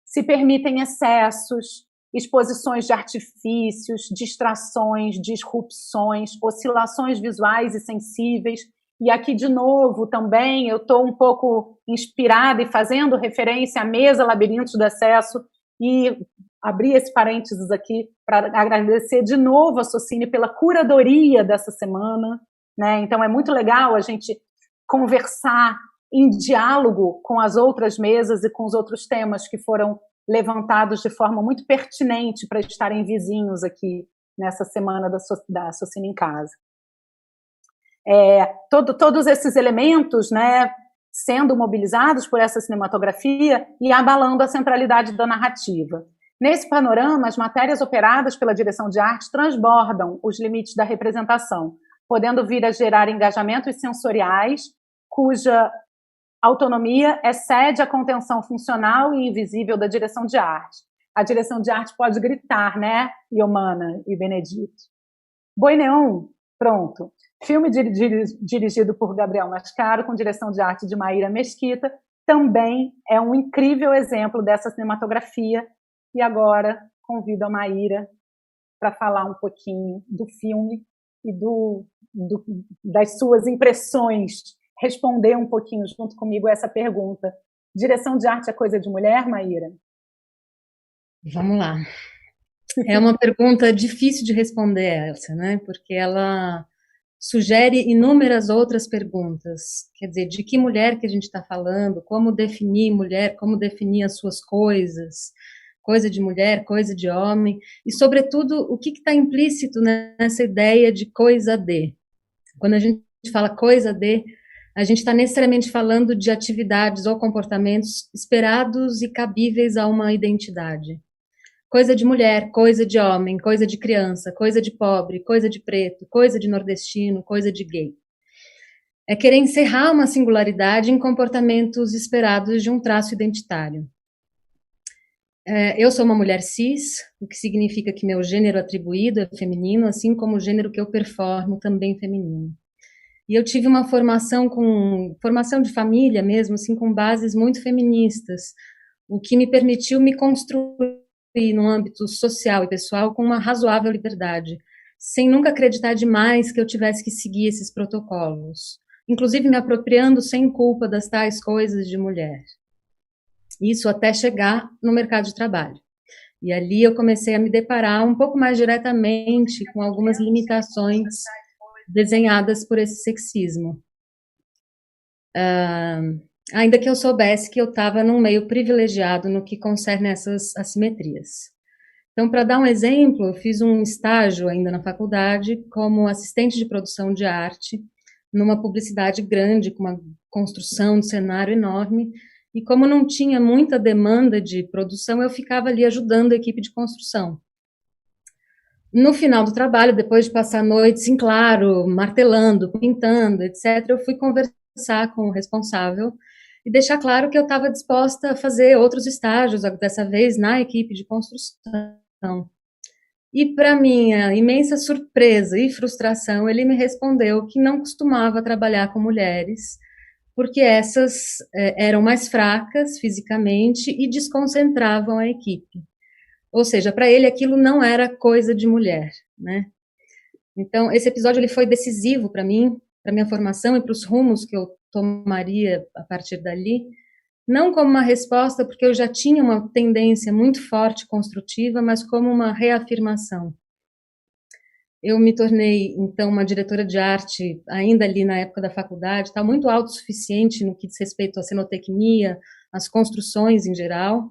se permitem excessos, exposições de artifícios, distrações, disrupções, oscilações visuais e sensíveis. E aqui, de novo, também eu estou um pouco inspirada e fazendo referência à mesa Labirintos do Excesso, e abrir esse parênteses aqui para agradecer de novo a Socine pela curadoria dessa semana, né? Então é muito legal a gente conversar em diálogo com as outras mesas e com os outros temas que foram levantados de forma muito pertinente para estarem vizinhos aqui nessa semana da Socine em Casa. Todos esses elementos, né, sendo mobilizados por essa cinematografia e abalando a centralidade da narrativa. Nesse panorama, as matérias operadas pela direção de arte transbordam os limites da representação, podendo vir a gerar engajamentos sensoriais, cuja autonomia excede a contenção funcional e invisível da direção de arte. A direção de arte pode gritar, né, Iomana e Benedito? Boi Neon, pronto. Filme dirigido por Gabriel Mascaro, com direção de arte de Maíra Mesquita, também é um incrível exemplo dessa cinematografia. E agora convido a Maíra para falar um pouquinho do filme e das suas impressões, responder um pouquinho junto comigo essa pergunta. Direção de arte é coisa de mulher, Maíra? Vamos lá. É uma pergunta difícil de responder, Elsa, né? Porque ela sugere inúmeras outras perguntas. Quer dizer, de que mulher que a gente está falando? Como definir mulher? Como definir as suas coisas? Coisa de mulher, coisa de homem? E, sobretudo, o que está implícito nessa ideia de coisa de? Quando a gente fala coisa de, a gente está necessariamente falando de atividades ou comportamentos esperados e cabíveis a uma identidade. Coisa de mulher, coisa de homem, coisa de criança, coisa de pobre, coisa de preto, coisa de nordestino, coisa de gay. é querer encerrar uma singularidade em comportamentos esperados de um traço identitário. Eu sou uma mulher cis, o que significa que meu gênero atribuído é feminino, assim como o gênero que eu performo também é feminino. E eu tive uma formação de família mesmo, assim, com bases muito feministas, o que me permitiu me construir no âmbito social e pessoal com uma razoável liberdade, sem nunca acreditar demais que eu tivesse que seguir esses protocolos, inclusive me apropriando sem culpa das tais coisas de mulher. Isso até chegar no mercado de trabalho. E ali eu comecei a me deparar um pouco mais diretamente com algumas limitações desenhadas por esse sexismo. Ainda que eu soubesse que eu estava num meio privilegiado no que concerne essas assimetrias. Então, para dar um exemplo, eu fiz um estágio ainda na faculdade como assistente de produção de arte numa publicidade grande, com uma construção de cenário enorme, e como não tinha muita demanda de produção, eu ficava ali ajudando a equipe de construção. No final do trabalho, depois de passar noites em claro, martelando, pintando, etc., eu fui conversar com o responsável e deixar claro que eu estava disposta a fazer outros estágios, dessa vez na equipe de construção. E, para minha imensa surpresa e frustração, ele me respondeu que não costumava trabalhar com mulheres, porque essas eram mais fracas fisicamente e desconcentravam a equipe. Ou seja, para ele aquilo não era coisa de mulher, né? Então, esse episódio ele foi decisivo para mim, para minha formação e para os rumos que eu tomaria a partir dali, não como uma resposta, porque eu já tinha uma tendência muito forte construtiva, mas como uma reafirmação. Eu me tornei, então, uma diretora de arte, ainda ali na época da faculdade, tá muito autossuficiente no que diz respeito à cenotecnia, às construções em geral,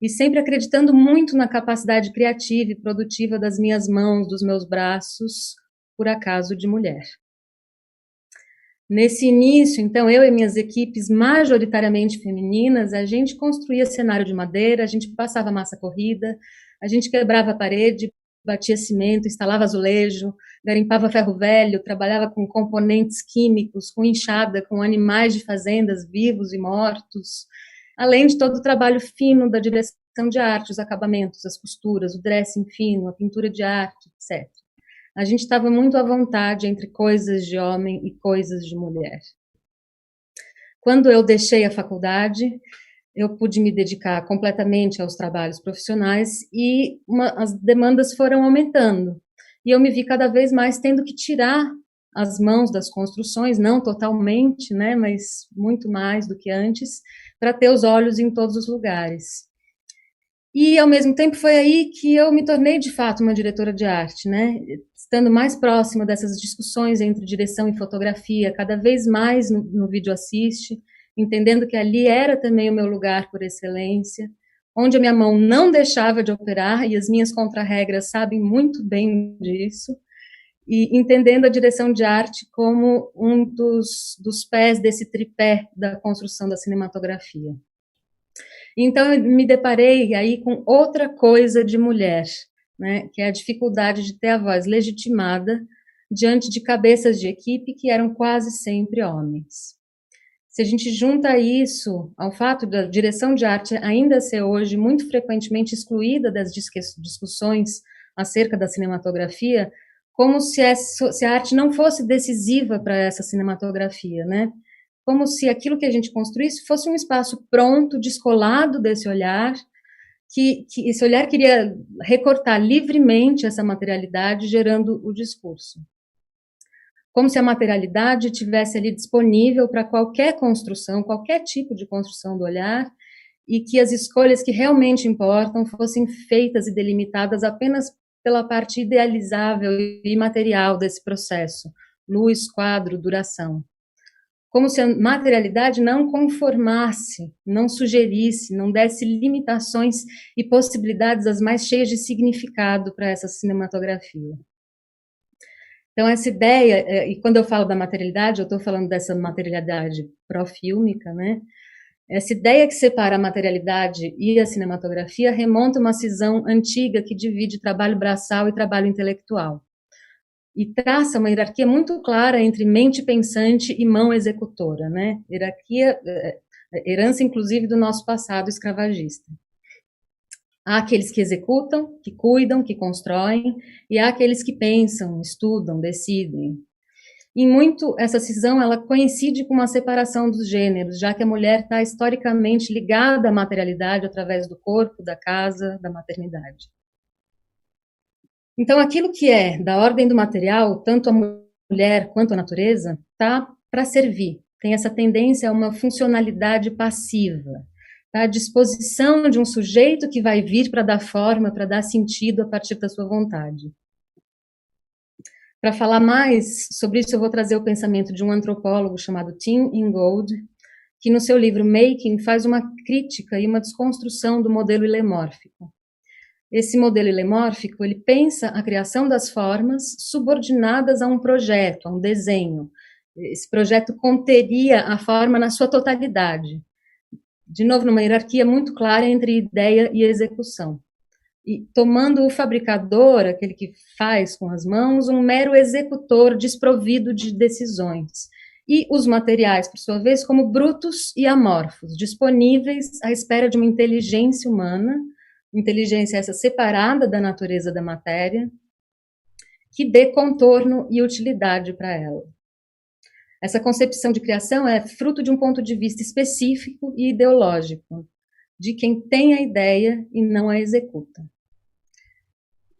e sempre acreditando muito na capacidade criativa e produtiva das minhas mãos, dos meus braços, por acaso de mulher. Nesse início, então, eu e minhas equipes, majoritariamente femininas, a gente construía cenário de madeira, a gente passava massa corrida, a gente quebrava a parede, batia cimento, instalava azulejo, garimpava ferro velho, trabalhava com componentes químicos, com enxada, com animais de fazendas vivos e mortos, além de todo o trabalho fino da direção de arte, os acabamentos, as costuras, o dressing fino, a pintura de arte, etc. A gente estava muito à vontade entre coisas de homem e coisas de mulher. Quando eu deixei a faculdade, eu pude me dedicar completamente aos trabalhos profissionais e as demandas foram aumentando. E eu me vi cada vez mais tendo que tirar as mãos das construções, não totalmente, né, mas muito mais do que antes, para ter os olhos em todos os lugares. E, ao mesmo tempo, foi aí que eu me tornei, de fato, uma diretora de arte, né? Estando mais próxima dessas discussões entre direção e fotografia, cada vez mais no vídeo assiste, entendendo que ali era também o meu lugar por excelência, onde a minha mão não deixava de operar, e as minhas contrarregras sabem muito bem disso, e entendendo a direção de arte como um dos pés desse tripé da construção da cinematografia. Então, eu me deparei aí com outra coisa de mulher, né, que é a dificuldade de ter a voz legitimada diante de cabeças de equipe que eram quase sempre homens. Se a gente junta isso ao fato da direção de arte ainda ser hoje muito frequentemente excluída das discussões acerca da cinematografia, como se a arte não fosse decisiva para essa cinematografia, né? Como se aquilo que a gente construísse fosse um espaço pronto, descolado desse olhar, que esse olhar queria recortar livremente essa materialidade, gerando o discurso. Como se a materialidade tivesse ali disponível para qualquer construção, qualquer tipo de construção do olhar, e que as escolhas que realmente importam fossem feitas e delimitadas apenas pela parte idealizável e imaterial desse processo, luz, quadro, duração. Como se a materialidade não conformasse, não sugerisse, não desse limitações e possibilidades as mais cheias de significado para essa cinematografia. Então, essa ideia, e quando eu falo da materialidade, eu estou falando dessa materialidade profílmica, né? Essa ideia que separa a materialidade e a cinematografia remonta a uma cisão antiga que divide trabalho braçal e trabalho intelectual. e traça uma hierarquia muito clara entre mente pensante e mão executora, né? Hierarquia, herança inclusive do nosso passado escravagista. Há aqueles que executam, que cuidam, que constroem, e há aqueles que pensam, estudam, decidem. E muito, essa cisão, ela coincide com uma separação dos gêneros, já que a mulher está historicamente ligada à materialidade através do corpo, da casa, da maternidade. Então, aquilo que é da ordem do material, tanto a mulher quanto a natureza, está para servir. Tem essa tendência a uma funcionalidade passiva, tá? À disposição de um sujeito que vai vir para dar forma, para dar sentido a partir da sua vontade. Para falar mais sobre isso, eu vou trazer o pensamento de um antropólogo chamado Tim Ingold, que no seu livro Making faz uma crítica e uma desconstrução do modelo ilemórfico. Esse modelo ilemórfico, ele pensa a criação das formas subordinadas a um projeto, a um desenho. Esse projeto conteria a forma na sua totalidade. De novo, numa hierarquia muito clara entre ideia e execução. E tomando o fabricador, aquele que faz com as mãos, um mero executor desprovido de decisões. E os materiais, por sua vez, como brutos e amorfos, disponíveis à espera de uma inteligência humana, inteligência essa separada da natureza da matéria, que dê contorno e utilidade para ela. Essa concepção de criação é fruto de um ponto de vista específico e ideológico, de quem tem a ideia e não a executa.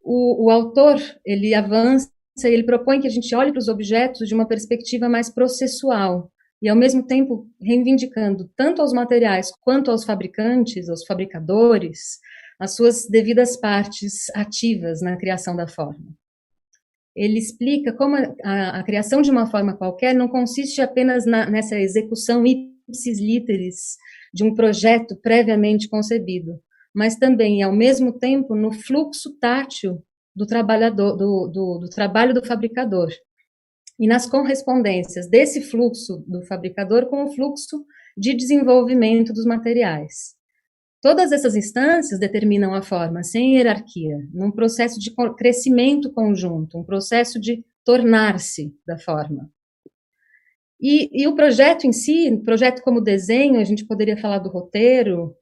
O autor, ele avança e ele propõe que a gente olhe para os objetos de uma perspectiva mais processual, e ao mesmo tempo reivindicando tanto aos materiais quanto aos fabricantes, aos fabricadores, as suas devidas partes ativas na criação da forma. Ele explica como a criação de uma forma qualquer não consiste apenas nessa execução ipsis literis de um projeto previamente concebido, mas também, ao mesmo tempo, no fluxo tátil do trabalhador, do trabalho do fabricador, e nas correspondências desse fluxo do fabricador com o fluxo de desenvolvimento dos materiais. Todas essas instâncias determinam a forma sem hierarquia, num processo de crescimento conjunto, um processo de tornar-se da forma. E o projeto em si, projeto como desenho, a gente poderia falar do roteiro,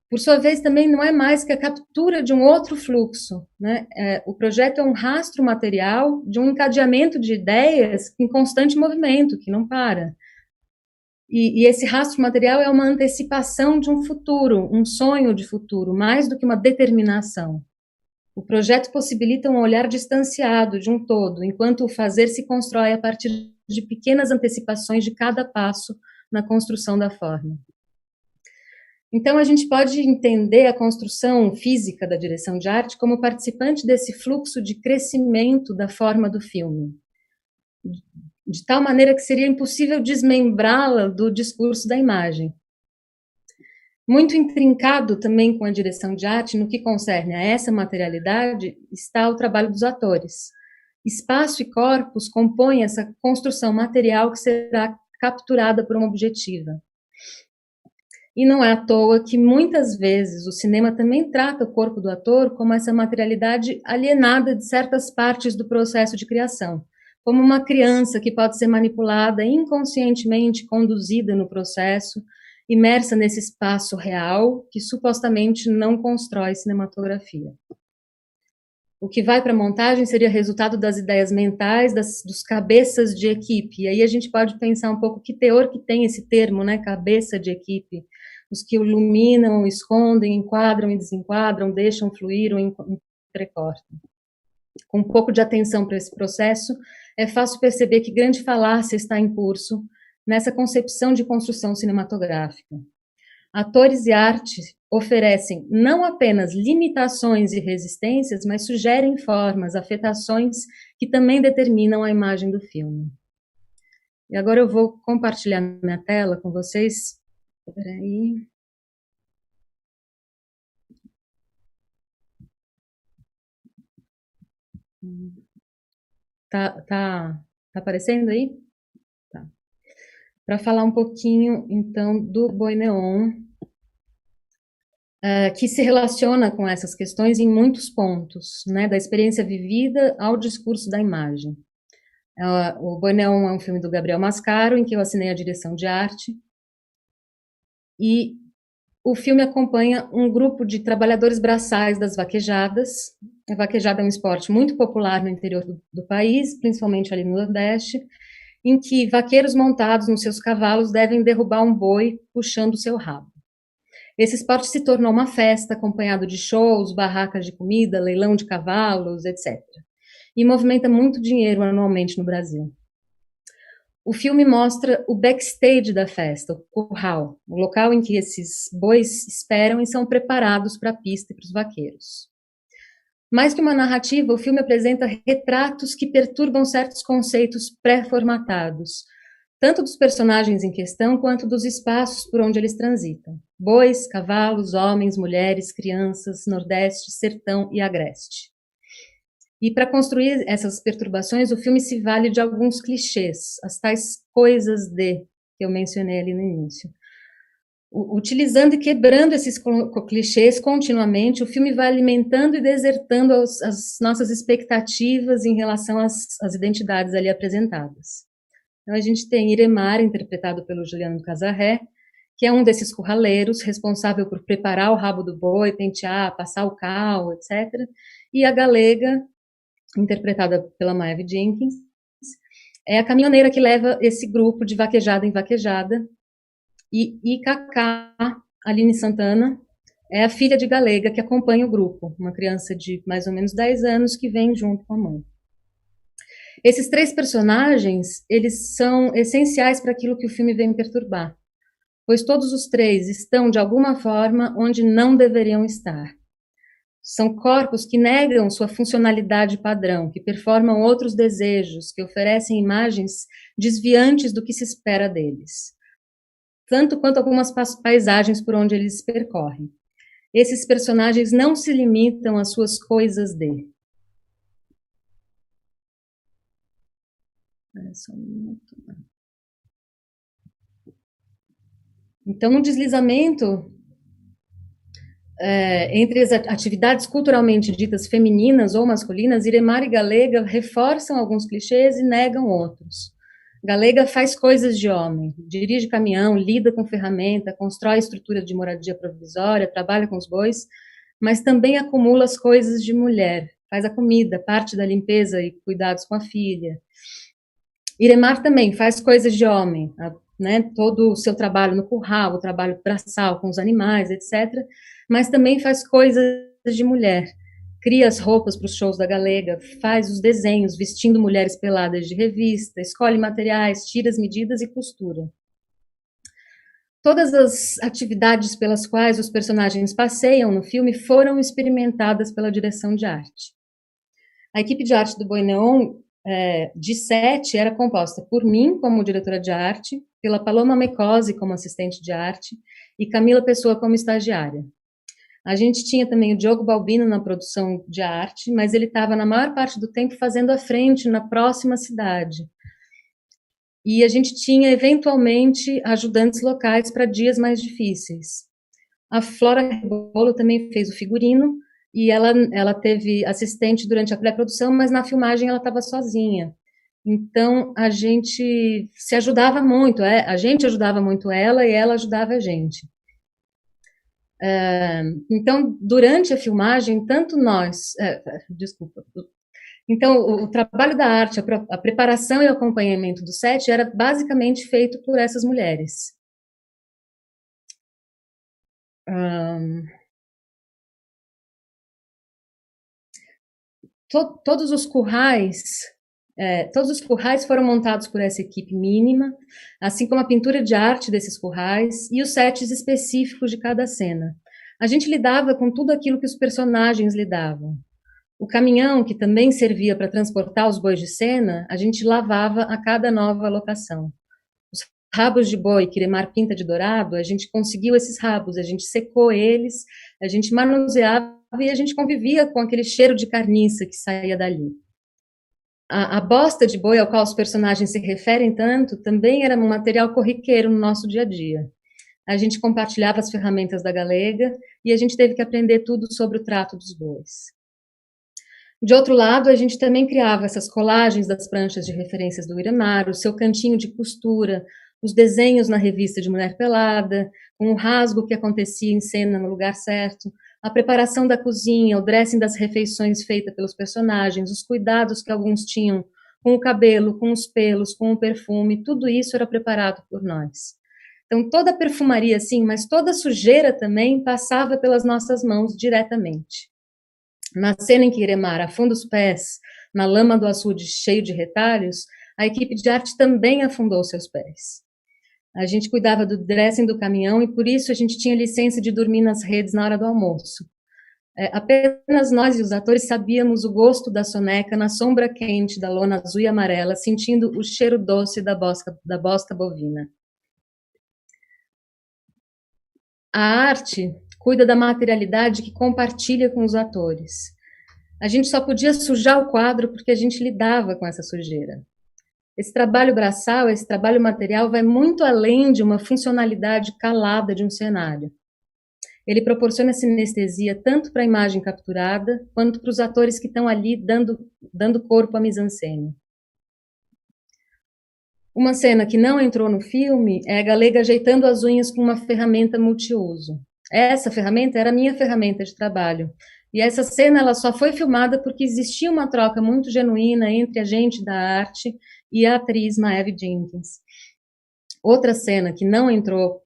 por sua vez também não é mais que a captura de um outro fluxo, né? O projeto é um rastro material de um encadeamento de ideias em constante movimento, que não para. E esse rastro material é uma antecipação de um futuro, um sonho de futuro, mais do que uma determinação. O projeto possibilita um olhar distanciado de um todo, enquanto o fazer se constrói a partir de pequenas antecipações de cada passo na construção da forma. Então, a gente pode entender a construção física da direção de arte como participante desse fluxo de crescimento da forma do filme, de tal maneira que seria impossível desmembrá-la do discurso da imagem. Muito intrincado também com a direção de arte, no que concerne a essa materialidade, está o trabalho dos atores. Espaço e corpos compõem essa construção material que será capturada por uma objetiva. E não é à toa que, muitas vezes, o cinema também trata o corpo do ator como essa materialidade alienada de certas partes do processo de criação, como uma criança que pode ser manipulada inconscientemente, conduzida no processo, imersa nesse espaço real que supostamente não constrói cinematografia. O que vai para a montagem seria resultado das ideias mentais, dos cabeças de equipe. E aí a gente pode pensar um pouco que teor que tem esse termo, né, cabeça de equipe. Os que iluminam, escondem, enquadram e desenquadram, deixam fluir ou entrecortam. Com um pouco de atenção para esse processo, é fácil perceber que grande falácia está em curso nessa concepção de construção cinematográfica. Atores e arte oferecem não apenas limitações e resistências, mas sugerem formas, afetações que também determinam a imagem do filme. E agora eu vou compartilhar minha tela com vocês. Espera aí. Tá aparecendo aí? Tá. Para falar um pouquinho, então, do Boi Neon. que se relaciona com essas questões em muitos pontos, né, da experiência vivida ao discurso da imagem. O Boi Neon é um filme do Gabriel Mascaro, em que eu assinei a direção de arte, e o filme acompanha um grupo de trabalhadores braçais das vaquejadas. A vaquejada é um esporte muito popular no interior do país, principalmente ali no Nordeste, em que vaqueiros montados nos seus cavalos devem derrubar um boi puxando o seu rabo. Esse esporte se tornou uma festa, acompanhado de shows, barracas de comida, leilão de cavalos, etc. E movimenta muito dinheiro anualmente no Brasil. O filme mostra o backstage da festa, o curral, o local em que esses bois esperam e são preparados para a pista e para os vaqueiros. Mais que uma narrativa, o filme apresenta retratos que perturbam certos conceitos pré-formatados, tanto dos personagens em questão, quanto dos espaços por onde eles transitam. Bois, cavalos, homens, mulheres, crianças, Nordeste, Sertão e Agreste. E para construir essas perturbações, o filme se vale de alguns clichês, as tais coisas que eu mencionei ali no início. Utilizando e quebrando esses clichês continuamente, o filme vai alimentando e desertando as nossas expectativas em relação às identidades ali apresentadas. Então, a gente tem Iremar, interpretado pelo Juliano Casarré, que é um desses curraleiros, responsável por preparar o rabo do boi, pentear, passar o cal, etc. E a Galega, interpretada pela Maeve Jenkins, é a caminhoneira que leva esse grupo de vaquejada em vaquejada. E Cacá, Aline Santana, é a filha de Galega que acompanha o grupo, uma criança de mais ou menos 10 anos que vem junto com a mãe. Esses três personagens, eles são essenciais para aquilo que o filme vem perturbar, pois todos os três estão, de alguma forma, onde não deveriam estar. São corpos que negam sua funcionalidade padrão, que performam outros desejos, que oferecem imagens desviantes do que se espera deles, tanto quanto algumas paisagens por onde eles percorrem. Esses personagens não se limitam às suas coisas de. Então, no deslizamento entre as atividades culturalmente ditas femininas ou masculinas, Iremar e Galega reforçam alguns clichês e negam outros. Galega faz coisas de homem, dirige caminhão, lida com ferramenta, constrói estrutura de moradia provisória, trabalha com os bois, mas também acumula as coisas de mulher, faz a comida, parte da limpeza e cuidados com a filha. Iremar também faz coisas de homem, né, todo o seu trabalho no curral, o trabalho braçal com os animais, etc., mas também faz coisas de mulher. Cria as roupas para os shows da Galega, faz os desenhos vestindo mulheres peladas de revista, escolhe materiais, tira as medidas e costura. Todas as atividades pelas quais os personagens passeiam no filme foram experimentadas pela direção de arte. A equipe de arte do Boi Neon, de 7, era composta por mim, como diretora de arte, pela Paloma Mecosi, como assistente de arte, e Camila Pessoa, como estagiária. A gente tinha também o Diogo Balbino na produção de arte, mas ele estava, na maior parte do tempo, fazendo a frente na próxima cidade. E a gente tinha, eventualmente, ajudantes locais para dias mais difíceis. A Flora Rebolo também fez o figurino, e ela teve assistente durante a pré-produção, mas na filmagem ela estava sozinha. Então, a gente se ajudava muito, a gente ajudava muito ela e ela ajudava a gente. Então, durante a filmagem, tanto nós... desculpa. Então, o trabalho da arte, a preparação e o acompanhamento do set era basicamente feito por essas mulheres. Todos os currais foram montados por essa equipe mínima, assim como a pintura de arte desses currais e os sets específicos de cada cena. A gente lidava com tudo aquilo que os personagens lidavam. O caminhão, que também servia para transportar os bois de cena, a gente lavava a cada nova locação. Os rabos de boi que Iremar pinta de dourado, a gente conseguiu esses rabos, a gente secou eles, a gente manuseava e a gente convivia com aquele cheiro de carniça que saía dali. A bosta de boi ao qual os personagens se referem tanto também era um material corriqueiro no nosso dia a dia. A gente compartilhava as ferramentas da Galega e a gente teve que aprender tudo sobre o trato dos bois. De outro lado, a gente também criava essas colagens das pranchas de referências do Iremar, o seu cantinho de costura, os desenhos na revista de Mulher Pelada, com o rasgo que acontecia em cena no lugar certo, a preparação da cozinha, o dressing das refeições feita pelos personagens, os cuidados que alguns tinham com o cabelo, com os pelos, com o perfume, tudo isso era preparado por nós. Então, toda a perfumaria, sim, mas toda a sujeira também passava pelas nossas mãos diretamente. Na cena em que Iremar afunda os pés na lama do açude cheio de retalhos, a equipe de arte também afundou seus pés. A gente cuidava do dressing do caminhão e por isso a gente tinha licença de dormir nas redes na hora do almoço. Apenas nós e os atores sabíamos o gosto da soneca na sombra quente da lona azul e amarela, sentindo o cheiro doce da bosta bovina. A arte cuida da materialidade que compartilha com os atores. A gente só podia sujar o quadro porque a gente lidava com essa sujeira. Esse trabalho braçal, esse trabalho material vai muito além de uma funcionalidade calada de um cenário. Ele proporciona sinestesia tanto para a imagem capturada, quanto para os atores que estão ali dando corpo à mise-en-scène. Uma cena que não entrou no filme é a Galega ajeitando as unhas com uma ferramenta multiuso. Essa ferramenta era a minha ferramenta de trabalho. E essa cena ela só foi filmada porque existia uma troca muito genuína entre a gente da arte e a atriz Maeve Jenkins. Outra cena que não entrou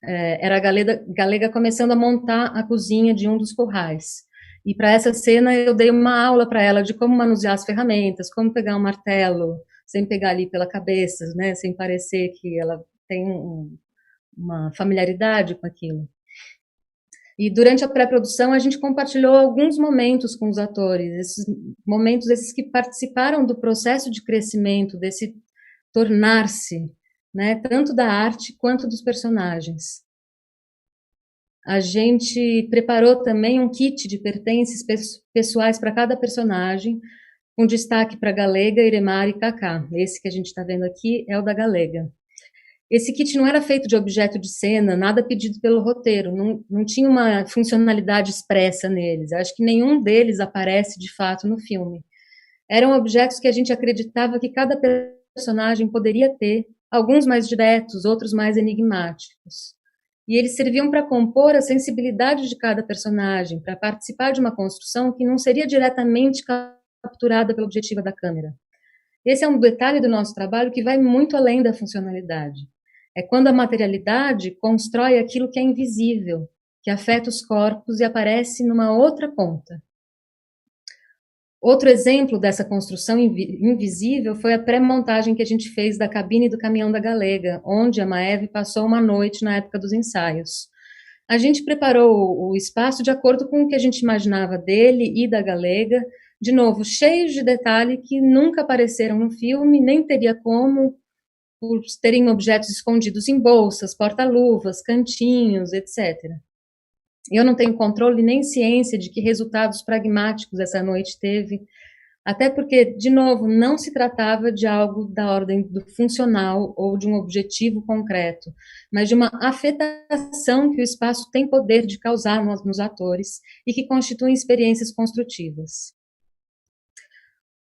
era a Galega começando a montar a cozinha de um dos currais. E para essa cena eu dei uma aula para ela de como manusear as ferramentas, como pegar um martelo, sem pegar ali pela cabeça, né, sem parecer que ela tem uma familiaridade com aquilo. E durante a pré-produção a gente compartilhou alguns momentos com os atores, esses momentos esses que participaram do processo de crescimento, desse tornar-se, né, tanto da arte quanto dos personagens. A gente preparou também um kit de pertences pessoais para cada personagem, com destaque para Galega, Iremar e Kaká. Esse que a gente está vendo aqui é o da Galega. Esse kit não era feito de objeto de cena, nada pedido pelo roteiro, não tinha uma funcionalidade expressa neles. Acho que nenhum deles aparece de fato no filme. Eram objetos que a gente acreditava que cada personagem poderia ter, alguns mais diretos, outros mais enigmáticos. E eles serviam para compor a sensibilidade de cada personagem, para participar de uma construção que não seria diretamente capturada pela objetiva da câmera. Esse é um detalhe do nosso trabalho que vai muito além da funcionalidade. É quando a materialidade constrói aquilo que é invisível, que afeta os corpos e aparece numa outra ponta. Outro exemplo dessa construção invisível foi a pré-montagem que a gente fez da cabine do caminhão da Galega, onde a Maeve passou uma noite na época dos ensaios. A gente preparou o espaço de acordo com o que a gente imaginava dele e da Galega, de novo, cheios de detalhe que nunca apareceram no filme, nem teria como, por terem objetos escondidos em bolsas, porta-luvas, cantinhos, etc. Eu não tenho controle nem ciência de que resultados pragmáticos essa noite teve, até porque, de novo, não se tratava de algo da ordem do funcional ou de um objetivo concreto, mas de uma afetação que o espaço tem poder de causar nos atores e que constituem experiências construtivas.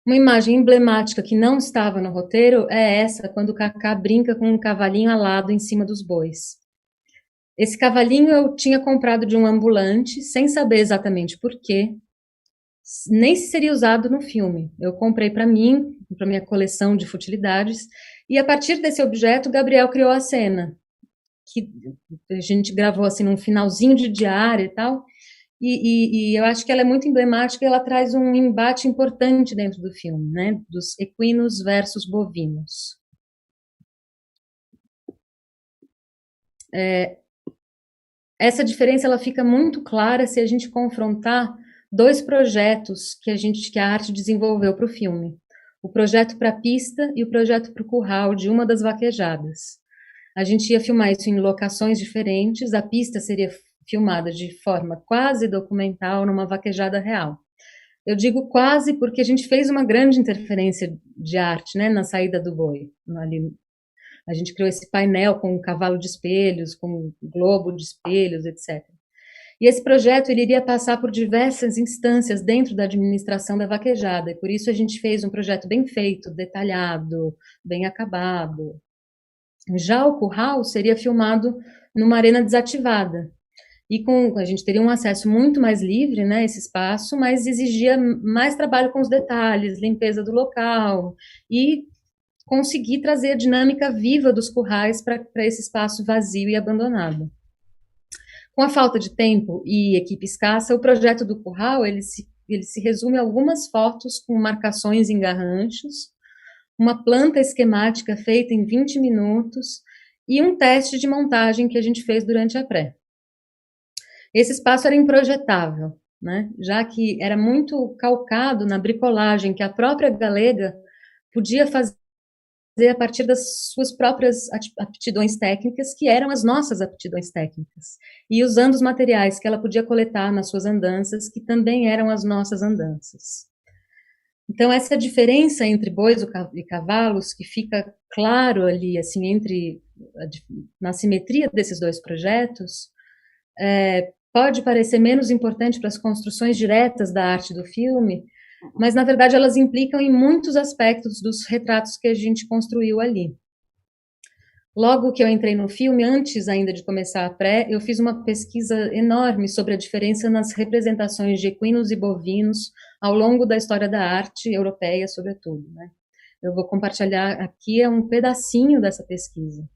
Uma imagem emblemática que não estava no roteiro é essa, quando o Kaká brinca com um cavalinho alado em cima dos bois. Esse cavalinho eu tinha comprado de um ambulante, sem saber exatamente por quê, nem se seria usado no filme. Eu comprei para mim, para minha coleção de futilidades, e a partir desse objeto, Gabriel criou a cena, que a gente gravou assim num finalzinho de diário e tal, e eu acho que ela é muito emblemática e ela traz um embate importante dentro do filme, né, dos equinos versus bovinos. Essa diferença ela fica muito clara se a gente confrontar dois projetos que a arte desenvolveu para o filme. O projeto para a pista e o projeto para o curral de uma das vaquejadas. A gente ia filmar isso em locações diferentes, a pista seria filmada de forma quase documental numa vaquejada real. Eu digo quase porque a gente fez uma grande interferência de arte, né, na saída do boi, ali A gente criou esse painel com um cavalo de espelhos, com um globo de espelhos, etc. E esse projeto ele iria passar por diversas instâncias dentro da administração da vaquejada, e por isso a gente fez um projeto bem feito, detalhado, bem acabado. Já o curral seria filmado numa arena desativada, e a gente teria um acesso muito mais livre, né, esse espaço, mas exigia mais trabalho com os detalhes, limpeza do local, e conseguir trazer a dinâmica viva dos currais para esse espaço vazio e abandonado. Com a falta de tempo e equipe escassa, o projeto do curral ele se resume a algumas fotos com marcações em garranchos, uma planta esquemática feita em 20 minutos e um teste de montagem que a gente fez durante a pré. Esse espaço era improjetável, né? Já que era muito calcado na bricolagem que a própria Galega podia fazer a partir das suas próprias aptidões técnicas, que eram as nossas aptidões técnicas, e usando os materiais que ela podia coletar nas suas andanças, que também eram as nossas andanças. Então, essa diferença entre bois e cavalos, que fica claro ali, assim, na simetria desses dois projetos, pode parecer menos importante para as construções diretas da arte do filme, mas, na verdade, elas implicam em muitos aspectos dos retratos que a gente construiu ali. Logo que eu entrei no filme, antes ainda de começar a pré, eu fiz uma pesquisa enorme sobre a diferença nas representações de equinos e bovinos ao longo da história da arte europeia, sobretudo, né? Eu vou compartilhar aqui um pedacinho dessa pesquisa.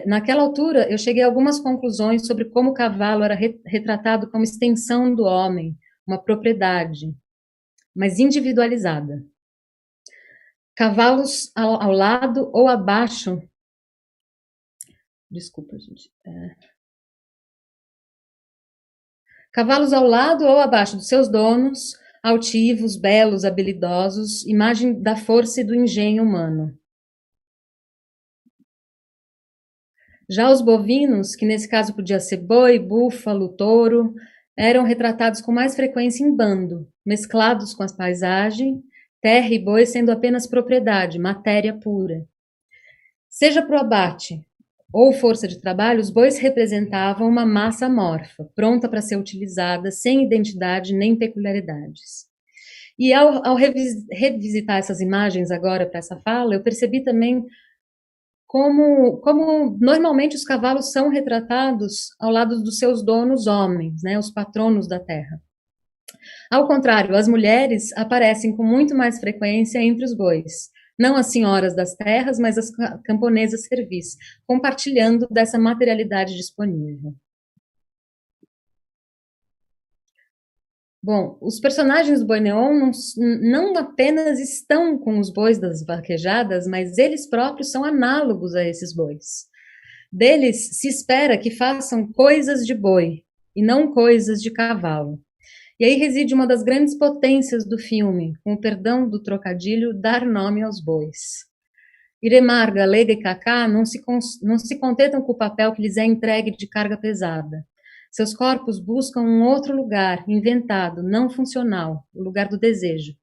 Naquela altura, eu cheguei a algumas conclusões sobre como o cavalo era retratado como extensão do homem, uma propriedade, mas individualizada. Cavalos ao lado ou abaixo. Desculpa, gente. Cavalos ao lado ou abaixo dos seus donos, altivos, belos, habilidosos, imagem da força e do engenho humano. Já os bovinos, que nesse caso podia ser boi, búfalo, touro, eram retratados com mais frequência em bando, mesclados com a paisagem, terra e boi sendo apenas propriedade, matéria pura. Seja para o abate ou força de trabalho, os bois representavam uma massa amorfa, pronta para ser utilizada, sem identidade nem peculiaridades. E ao revisitar essas imagens agora para essa fala, eu percebi também como normalmente os cavalos são retratados ao lado dos seus donos homens, né, os patronos da terra. Ao contrário, as mulheres aparecem com muito mais frequência entre os bois, não as senhoras das terras, mas as camponesas servis, compartilhando dessa materialidade disponível. Bom, os personagens do Boi Neon não apenas estão com os bois das vaquejadas, mas eles próprios são análogos a esses bois. Deles se espera que façam coisas de boi e não coisas de cavalo. E aí reside uma das grandes potências do filme, com o perdão do trocadilho, dar nome aos bois. Iremar, Galega e Cacá não se contentam com o papel que lhes é entregue de carga pesada. Seus corpos buscam um outro lugar, inventado, não funcional, o lugar do desejo.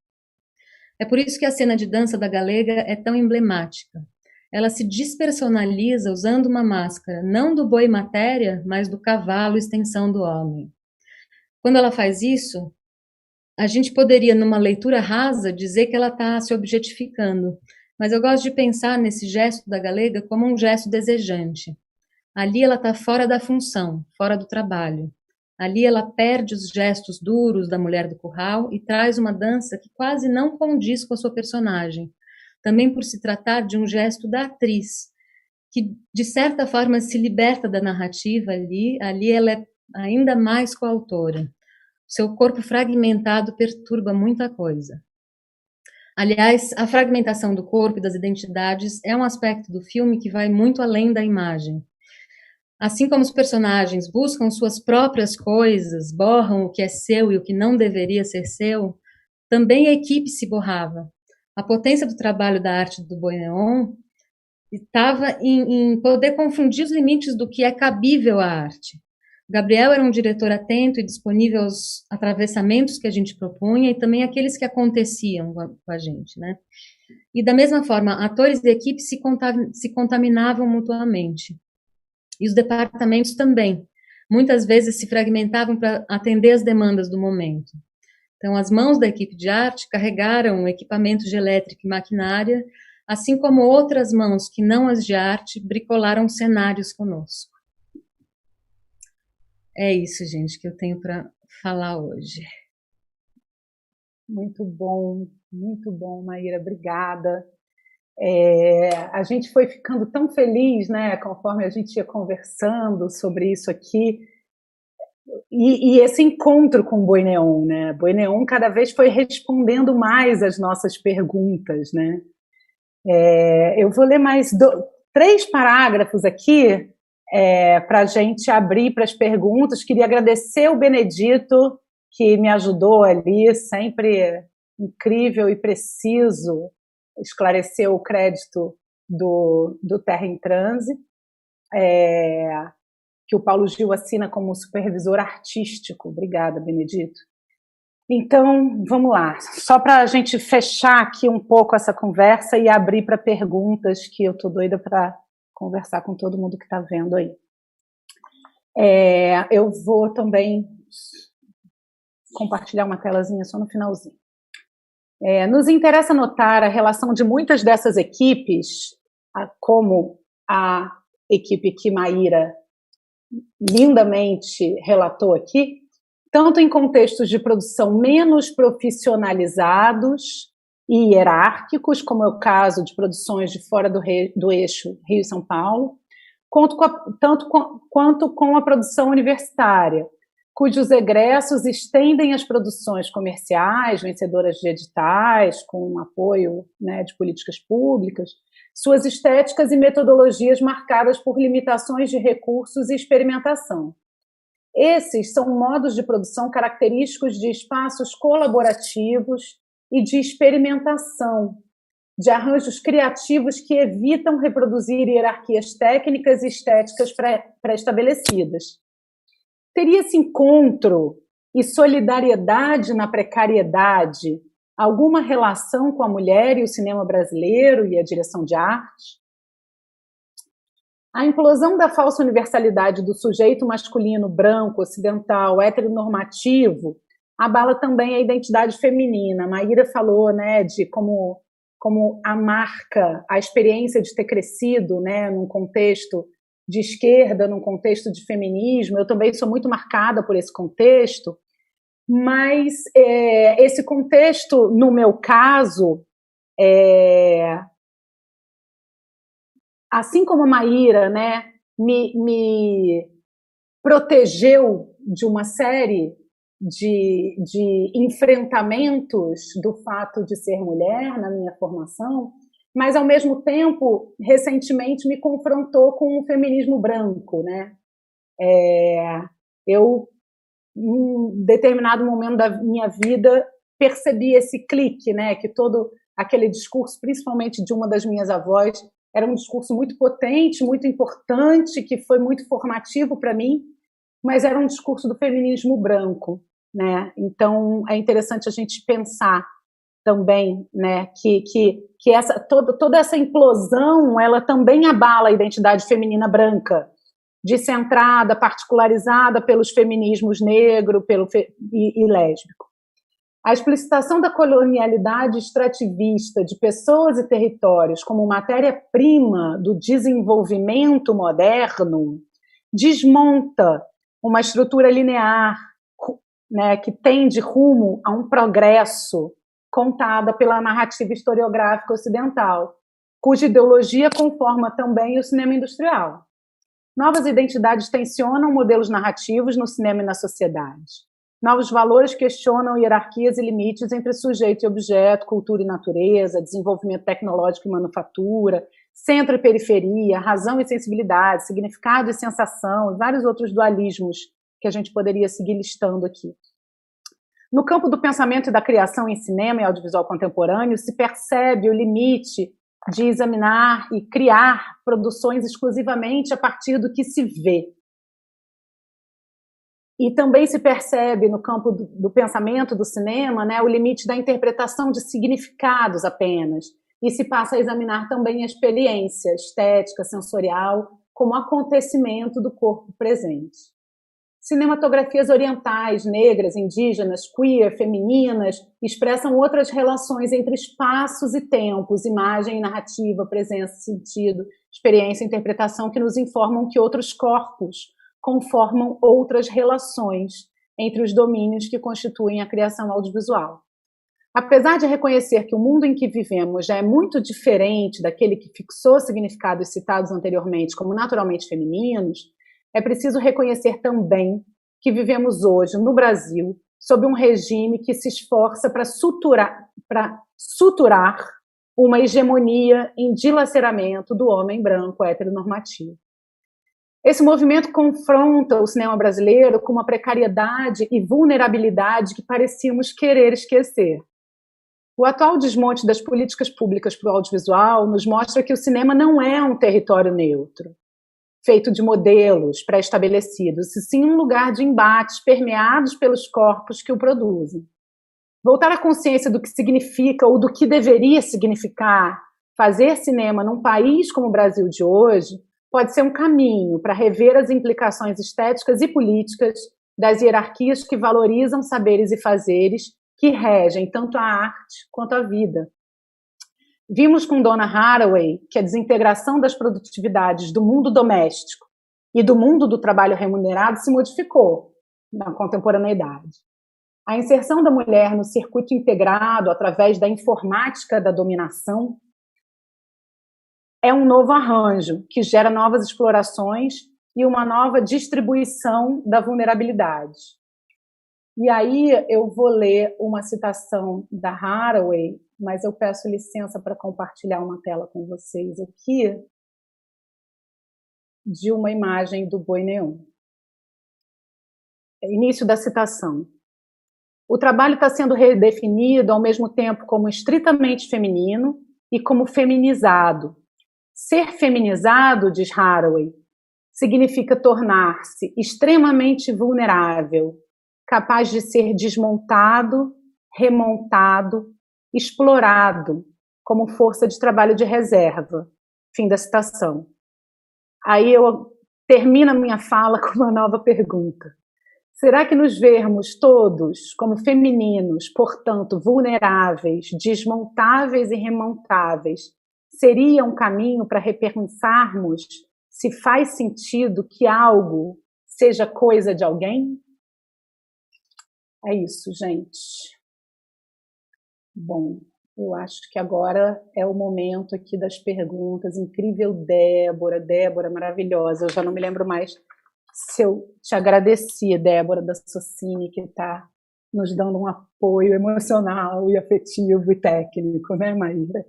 É por isso que a cena de dança da Galega é tão emblemática. Ela se despersonaliza usando uma máscara, não do boi matéria, mas do cavalo, extensão do homem. Quando ela faz isso, a gente poderia, numa leitura rasa, dizer que ela está se objetificando, mas eu gosto de pensar nesse gesto da Galega como um gesto desejante. Ali ela está fora da função, fora do trabalho. Ali ela perde os gestos duros da mulher do curral e traz uma dança que quase não condiz com a sua personagem, também por se tratar de um gesto da atriz, que de certa forma se liberta da narrativa ali ela é ainda mais coautora. Seu corpo fragmentado perturba muita coisa. Aliás, a fragmentação do corpo e das identidades é um aspecto do filme que vai muito além da imagem. Assim como os personagens buscam suas próprias coisas, borram o que é seu e o que não deveria ser seu, também a equipe se borrava. A potência do trabalho da arte do Boi Neon estava em poder confundir os limites do que é cabível à arte. Gabriel era um diretor atento e disponível aos atravessamentos que a gente propunha e também aqueles que aconteciam com a gente, né? E da mesma forma, atores e equipes se contaminavam mutuamente. E os departamentos também. Muitas vezes se fragmentavam para atender as demandas do momento. Então, as mãos da equipe de arte carregaram equipamentos de elétrica e maquinária, assim como outras mãos que não as de arte bricolaram cenários conosco. É isso, gente, que eu tenho para falar hoje. Muito bom, Maíra, obrigada. A gente foi ficando tão feliz, né, conforme a gente ia conversando sobre isso aqui, e esse encontro com o Boi Neon, né? Boi Neon cada vez foi respondendo mais as nossas perguntas, né? Eu vou ler mais 3 parágrafos aqui para a gente abrir para as perguntas. Queria agradecer o Benedito, que me ajudou ali, sempre incrível e preciso, esclarecer o crédito do Terra em Transe, que o Paulo Gil assina como supervisor artístico. Obrigada, Benedito. Então, vamos lá. Só para a gente fechar aqui um pouco essa conversa e abrir para perguntas, que eu estou doida para conversar com todo mundo que está vendo aí. Eu vou também compartilhar uma telazinha só no finalzinho. Nos interessa notar a relação de muitas dessas equipes, como a equipe que Maíra lindamente relatou aqui, tanto em contextos de produção menos profissionalizados e hierárquicos, como é o caso de produções de fora do eixo Rio e São Paulo, quanto com a produção universitária, cujos egressos estendem as produções comerciais, vencedoras de editais, com apoio, né, de políticas públicas, suas estéticas e metodologias marcadas por limitações de recursos e experimentação. Esses são modos de produção característicos de espaços colaborativos e de experimentação, de arranjos criativos que evitam reproduzir hierarquias técnicas e estéticas pré-estabelecidas. Teria esse encontro e solidariedade na precariedade alguma relação com a mulher e o cinema brasileiro e a direção de arte? A implosão da falsa universalidade do sujeito masculino, branco, ocidental, heteronormativo, abala também a identidade feminina. A Maíra falou, né, de como a marca, a experiência de ter crescido, né, num contexto de esquerda, num contexto de feminismo. Eu também sou muito marcada por esse contexto, mas esse contexto, no meu caso, assim como a Maíra, né, me protegeu de uma série de enfrentamentos do fato de ser mulher na minha formação, mas, ao mesmo tempo, recentemente me confrontou com o feminismo branco, né? Eu, em determinado momento da minha vida, percebi esse clique, né? Que todo aquele discurso, principalmente de uma das minhas avós, era um discurso muito potente, muito importante, que foi muito formativo para mim, mas era um discurso do feminismo branco, né? Então, é interessante a gente pensar também, né, que toda essa implosão, ela também abala a identidade feminina branca, descentrada, particularizada pelos feminismos negro e lésbico. A explicitação da colonialidade extrativista de pessoas e territórios como matéria-prima do desenvolvimento moderno desmonta uma estrutura linear, né, que tende rumo a um progresso contada pela narrativa historiográfica ocidental, cuja ideologia conforma também o cinema industrial. Novas identidades tensionam modelos narrativos no cinema e na sociedade. Novos valores questionam hierarquias e limites entre sujeito e objeto, cultura e natureza, desenvolvimento tecnológico e manufatura, centro e periferia, razão e sensibilidade, significado e sensação, e vários outros dualismos que a gente poderia seguir listando aqui. No campo do pensamento e da criação em cinema e audiovisual contemporâneo, se percebe o limite de examinar e criar produções exclusivamente a partir do que se vê. E também se percebe no campo do pensamento do cinema, né, o limite da interpretação de significados apenas, e se passa a examinar também a experiência estética, sensorial, como acontecimento do corpo presente. Cinematografias orientais, negras, indígenas, queer, femininas, expressam outras relações entre espaços e tempos, imagem e narrativa, presença, sentido, experiência e interpretação, que nos informam que outros corpos conformam outras relações entre os domínios que constituem a criação audiovisual. Apesar de reconhecer que o mundo em que vivemos já é muito diferente daquele que fixou significados citados anteriormente como naturalmente femininos, é preciso reconhecer também que vivemos hoje, no Brasil, sob um regime que se esforça para suturar uma hegemonia em dilaceramento do homem branco heteronormativo. Esse movimento confronta o cinema brasileiro com uma precariedade e vulnerabilidade que parecíamos querer esquecer. O atual desmonte das políticas públicas para o audiovisual nos mostra que o cinema não é um território neutro, feito de modelos pré-estabelecidos, e sim um lugar de embates permeados pelos corpos que o produzem. Voltar à consciência do que significa ou do que deveria significar fazer cinema num país como o Brasil de hoje pode ser um caminho para rever as implicações estéticas e políticas das hierarquias que valorizam saberes e fazeres que regem tanto a arte quanto a vida. Vimos com Donna Haraway que a desintegração das produtividades do mundo doméstico e do mundo do trabalho remunerado se modificou na contemporaneidade. A inserção da mulher no circuito integrado através da informática da dominação é um novo arranjo que gera novas explorações e uma nova distribuição da vulnerabilidade. E aí eu vou ler uma citação da Haraway, mas eu peço licença para compartilhar uma tela com vocês aqui, de uma imagem do Boi Neon. Início da citação. O trabalho está sendo redefinido ao mesmo tempo como estritamente feminino e como feminizado. Ser feminizado, diz Haraway, significa tornar-se extremamente vulnerável, capaz de ser desmontado, remontado, explorado como força de trabalho de reserva. Fim da citação. Aí eu termino a minha fala com uma nova pergunta. Será que nos vermos todos como femininos, portanto vulneráveis, desmontáveis e remontáveis, seria um caminho para repensarmos se faz sentido que algo seja coisa de alguém? É isso, gente. Bom, eu acho que agora é o momento aqui das perguntas. Incrível Débora maravilhosa. Eu já não me lembro mais se eu te agradeci, Débora, da Socine, que está nos dando um apoio emocional e afetivo e técnico, né, Maíra?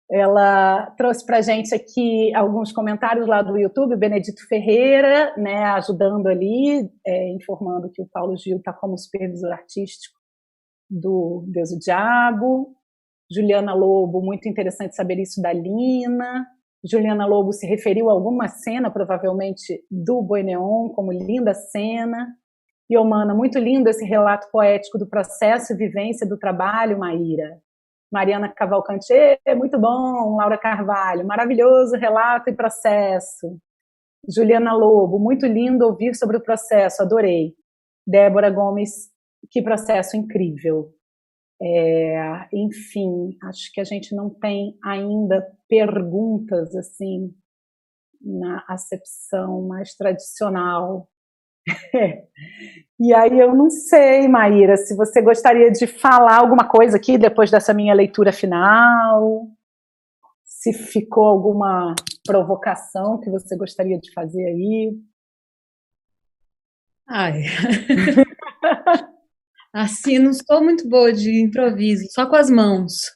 Ela trouxe para a gente aqui alguns comentários lá do YouTube, o Benedito Ferreira, né, ajudando ali, informando que o Paulo Gil está como supervisor artístico do Deus e o Diabo. Juliana Lobo, muito interessante saber isso da Lina. Juliana Lobo se referiu a alguma cena, provavelmente, do Boi Neon, como linda cena. Iomana, muito lindo esse relato poético do processo e vivência do trabalho, Maíra. Mariana Cavalcante, muito bom. Laura Carvalho, maravilhoso relato e processo. Juliana Lobo, muito lindo ouvir sobre o processo, adorei. Débora Gomes, que processo incrível. Enfim, acho que a gente não tem ainda perguntas assim na acepção mais tradicional. E aí eu não sei, Maíra, se você gostaria de falar alguma coisa aqui depois dessa minha leitura final, se ficou alguma provocação que você gostaria de fazer aí. Ai, assim, não sou muito boa de improviso, só com as mãos.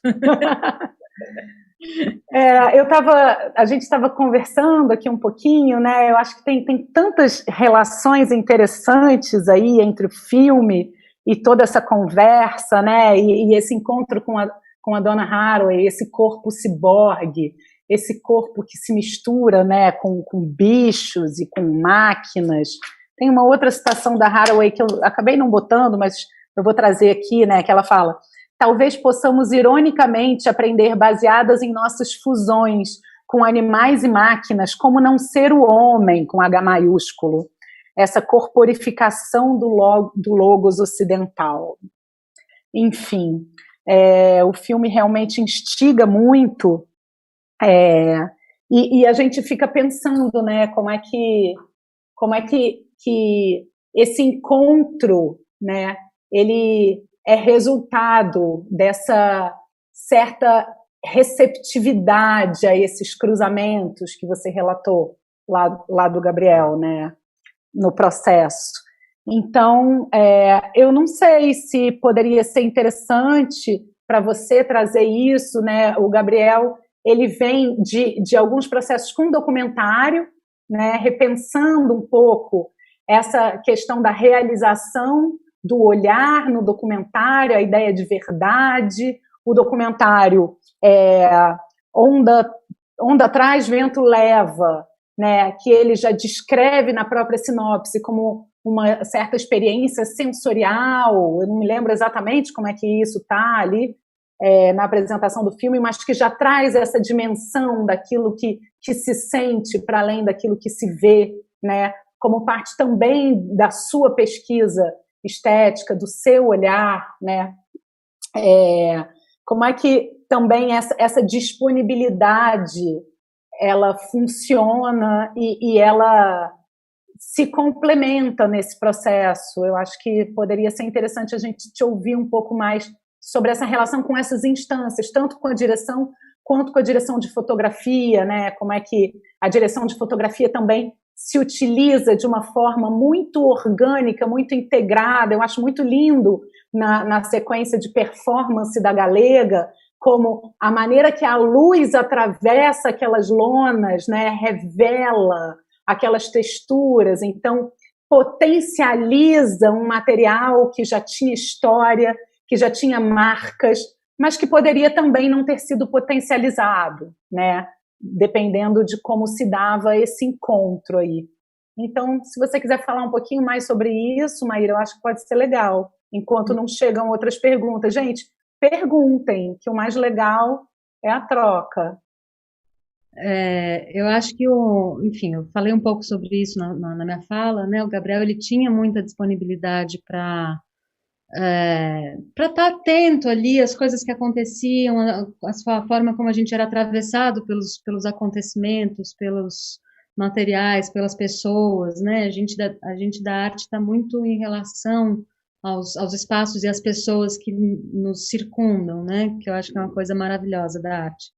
A gente estava conversando aqui um pouquinho, né? Eu acho que tem tantas relações interessantes aí entre o filme e toda essa conversa, né? E esse encontro com a Donna Haraway, esse corpo ciborgue, esse corpo que se mistura, né, com bichos e com máquinas, Tem uma outra citação da Haraway que eu acabei não botando, mas eu vou trazer aqui, né, que ela fala: talvez possamos ironicamente aprender baseadas em nossas fusões com animais e máquinas, como não ser o homem, com H maiúsculo, essa corporificação do logos ocidental. Enfim, o filme realmente instiga muito, e a gente fica pensando, né, como é que esse encontro, né, ele é resultado dessa certa receptividade a esses cruzamentos que você relatou lá do Gabriel, né, no processo. Então, eu não sei se poderia ser interessante para você trazer isso, né? O Gabriel, ele vem de alguns processos com documentário, né, repensando um pouco essa questão da realização do olhar no documentário, a ideia de verdade. O documentário Onda Traz, Vento Leva, né, que ele já descreve na própria sinopse como uma certa experiência sensorial. Eu não me lembro exatamente como é que isso está ali na apresentação do filme, mas que já traz essa dimensão daquilo que se sente para além daquilo que se vê, né, como parte também da sua pesquisa estética, do seu olhar, né? Como é que também essa disponibilidade ela funciona e ela se complementa nesse processo. Eu acho que poderia ser interessante a gente te ouvir um pouco mais sobre essa relação com essas instâncias, tanto com a direção quanto com a direção de fotografia, né? Como é que a direção de fotografia também se utiliza de uma forma muito orgânica, muito integrada. Eu acho muito lindo na sequência de performance da Galega, como a maneira que a luz atravessa aquelas lonas, né, revela aquelas texturas, então potencializa um material que já tinha história, que já tinha marcas, mas que poderia também não ter sido potencializado, né, dependendo de como se dava esse encontro aí. Então, se você quiser falar um pouquinho mais sobre isso, Maíra, eu acho que pode ser legal, enquanto não chegam outras perguntas. Gente, perguntem, que o mais legal é a troca. Eu acho que, enfim, eu falei um pouco sobre isso na minha fala, né? O Gabriel, ele tinha muita disponibilidade para estar atento ali às coisas que aconteciam, a forma como a gente era atravessado pelos acontecimentos, pelos materiais, pelas pessoas, né? A gente da arte está muito em relação aos espaços e às pessoas que nos circundam, né? Que eu acho que é uma coisa maravilhosa da arte.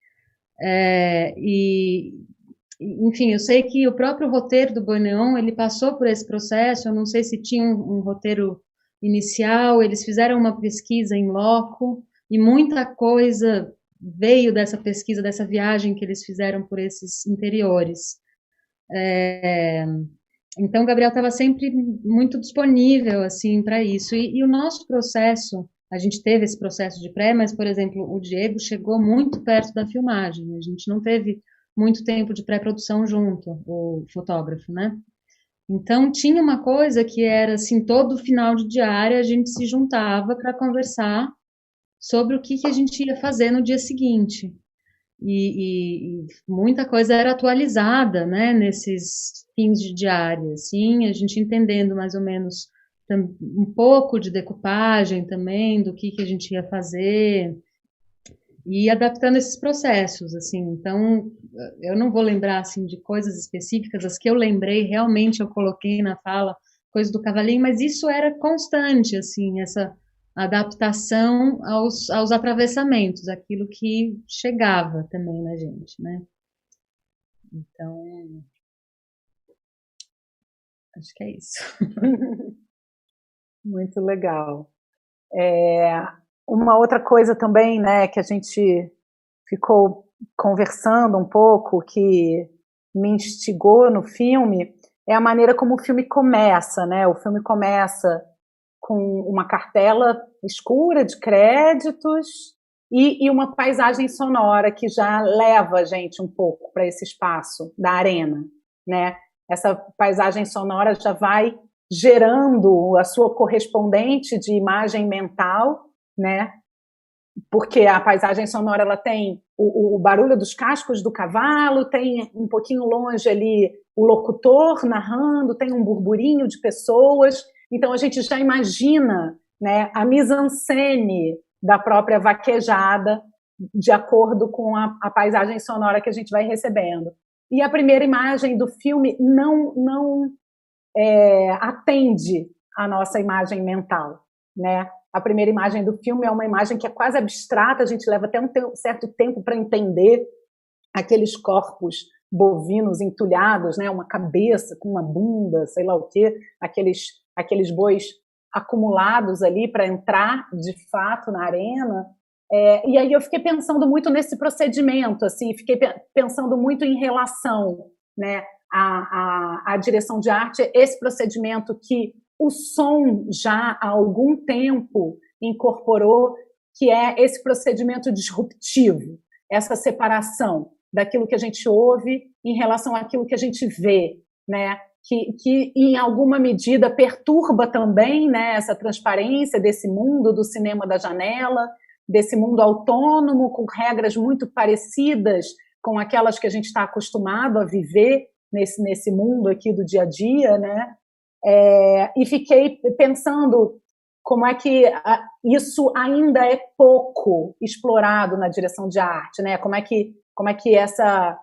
Enfim, eu sei que o próprio roteiro do Boi Neon, ele passou por esse processo. Eu não sei se tinha um roteiro inicial, eles fizeram uma pesquisa em loco e muita coisa veio dessa pesquisa, dessa viagem que eles fizeram por esses interiores. Então, o Gabriel estava sempre muito disponível assim para isso. E o nosso processo, a gente teve esse processo de pré, mas, por exemplo, o Diego chegou muito perto da filmagem. A gente não teve muito tempo de pré-produção junto, o fotógrafo, né? Então, tinha uma coisa que era, assim, todo final de diária a gente se juntava para conversar sobre o que a gente ia fazer no dia seguinte. E muita coisa era atualizada, né, nesses fins de diária, assim, a gente entendendo mais ou menos um pouco de decupagem também, do que a gente ia fazer, e adaptando esses processos, assim. Então, eu não vou lembrar, assim, de coisas específicas, as que eu lembrei, realmente eu coloquei na fala, coisa do cavalinho, mas isso era constante, assim, essa adaptação aos atravessamentos, aquilo que chegava também na gente, né? Então, acho que é isso. Muito legal. Uma outra coisa também, né, que a gente ficou conversando um pouco, que me instigou no filme, é a maneira como o filme começa, né? O filme começa com uma cartela escura de créditos e uma paisagem sonora que já leva a gente um pouco para esse espaço da arena, né? Essa paisagem sonora já vai gerando a sua correspondente de imagem mental, né? Porque a paisagem sonora ela tem o barulho dos cascos do cavalo, tem um pouquinho longe ali o locutor narrando, tem um burburinho de pessoas, então a gente já imagina, né, a mise-en-scène da própria vaquejada de acordo com a paisagem sonora que a gente vai recebendo. E a primeira imagem do filme não atende à nossa imagem mental, né? A primeira imagem do filme é uma imagem que é quase abstrata, a gente leva até um certo tempo para entender aqueles corpos bovinos entulhados, né? Uma cabeça com uma bunda, sei lá o quê, aqueles bois acumulados ali para entrar, de fato, na arena. E aí eu fiquei pensando muito nesse procedimento, assim, fiquei pensando muito em relação, né, à direção de arte, esse procedimento que o som já há algum tempo incorporou, que é esse procedimento disruptivo, essa separação daquilo que a gente ouve em relação àquilo que a gente vê, né? Que em alguma medida perturba também, né, essa transparência desse mundo do cinema da janela, desse mundo autônomo, com regras muito parecidas com aquelas que a gente está acostumado a viver nesse mundo aqui do dia a dia, né? E fiquei pensando como é que isso ainda é pouco explorado na direção de arte, né? Como é que essa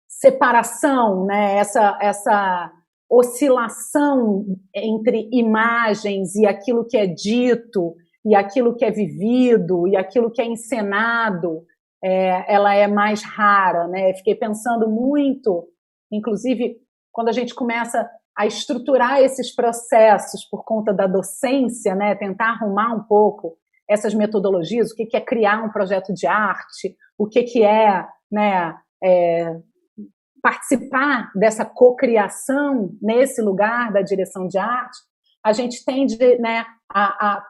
separação, né? Essa oscilação entre imagens e aquilo que é dito, e aquilo que é vivido, e aquilo que é encenado, ela é mais rara, né? Fiquei pensando muito, inclusive, quando a gente começa a estruturar esses processos por conta da docência, né? Tentar arrumar um pouco essas metodologias, o que é criar um projeto de arte, o que é, né, participar dessa cocriação nesse lugar da direção de arte, a gente tende, né, a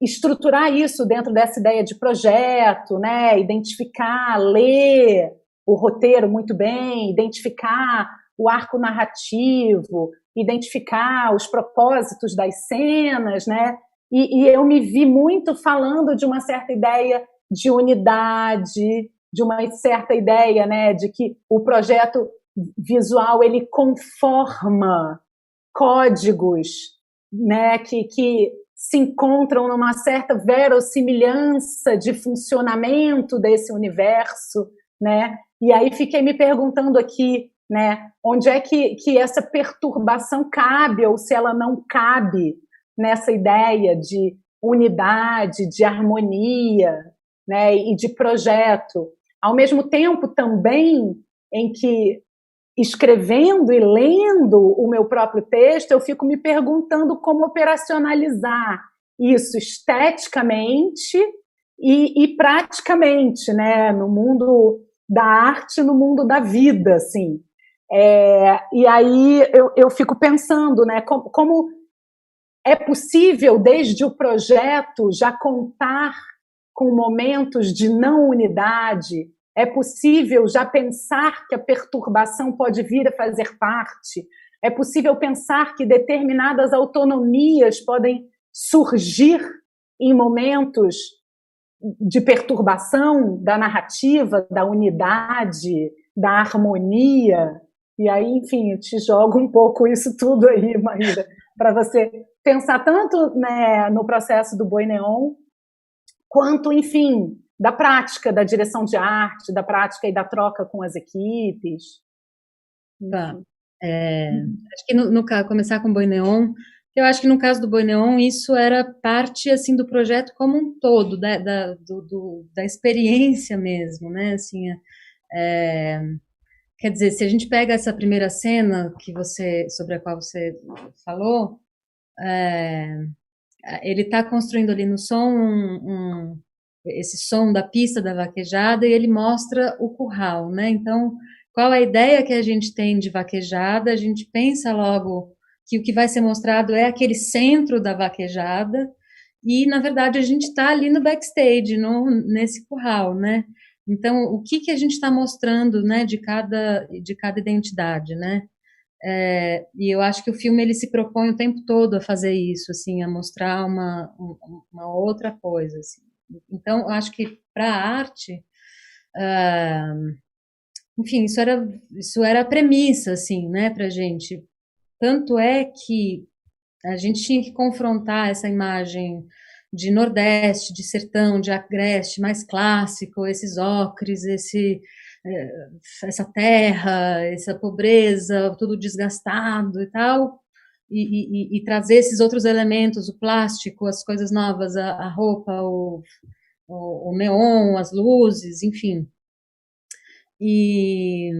estruturar isso dentro dessa ideia de projeto, né, identificar, ler o roteiro muito bem, identificar o arco narrativo, identificar os propósitos das cenas, né? E eu me vi muito falando de uma certa ideia de unidade, de uma certa ideia, né, de que o projeto visual ele conforma códigos, né, que se encontram numa certa verossimilhança de funcionamento desse universo, né? E aí fiquei me perguntando aqui, né, onde é que essa perturbação cabe, ou se ela não cabe nessa ideia de unidade, de harmonia, né, e de projeto. Ao mesmo tempo também em que, escrevendo e lendo o meu próprio texto, eu fico me perguntando como operacionalizar isso esteticamente e praticamente, né, no mundo da arte, no mundo da vida, assim. E aí eu fico pensando, né, como é possível, desde o projeto, já contar com momentos de não unidade. É possível já pensar que a perturbação pode vir a fazer parte. É possível pensar que determinadas autonomias podem surgir em momentos de perturbação da narrativa, da unidade, da harmonia. E aí, enfim, eu te jogo um pouco isso tudo aí, Maíra, para você pensar tanto, né, no processo do Boi Neon, quanto, enfim, da prática, da direção de arte, da prática e da troca com as equipes. Tá. Acho que começar com o Boi Neon, eu acho que no caso do Boi Neon isso era parte assim do projeto como um todo, da experiência mesmo, né? Assim, quer dizer, se a gente pega essa primeira cena sobre a qual você falou, ele está construindo ali no som esse som da pista da vaquejada, e ele mostra o curral, né? Então, qual a ideia que a gente tem de vaquejada? A gente pensa logo que o que vai ser mostrado é aquele centro da vaquejada, e, na verdade, a gente está ali no backstage, nesse curral, né? Então, o que a gente está mostrando, né, de cada identidade, né? E eu acho que o filme ele se propõe o tempo todo a fazer isso, assim, a mostrar uma outra coisa, assim. Então, eu acho que para a arte, enfim, isso era a premissa, assim, né, para gente. Tanto é que a gente tinha que confrontar essa imagem de Nordeste, de sertão, de Agreste, mais clássico, esses ocres, essa terra, essa pobreza, tudo desgastado e tal, e trazer esses outros elementos, o plástico, as coisas novas, a roupa, o neon, as luzes, enfim. E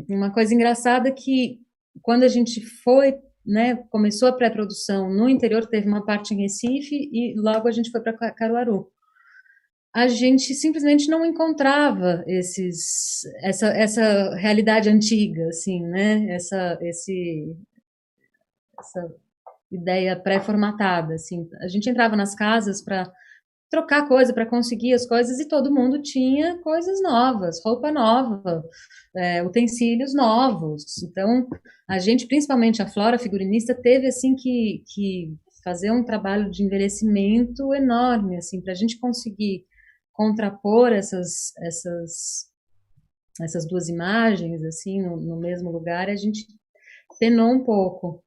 uma coisa engraçada é que quando a gente foi, né, começou a pré-produção no interior, teve uma parte em Recife e logo a gente foi para Caruaru. A gente simplesmente não encontrava essa realidade antiga, assim, né? Essa ideia pré-formatada, assim. A gente entrava nas casas para trocar coisa, para conseguir as coisas, e todo mundo tinha coisas novas, roupa nova, utensílios novos. Então, a gente, principalmente a Flora, figurinista, teve assim que fazer um trabalho de envelhecimento enorme, assim, para a gente conseguir contrapor essas duas imagens, assim, no mesmo lugar, a gente penou um pouco.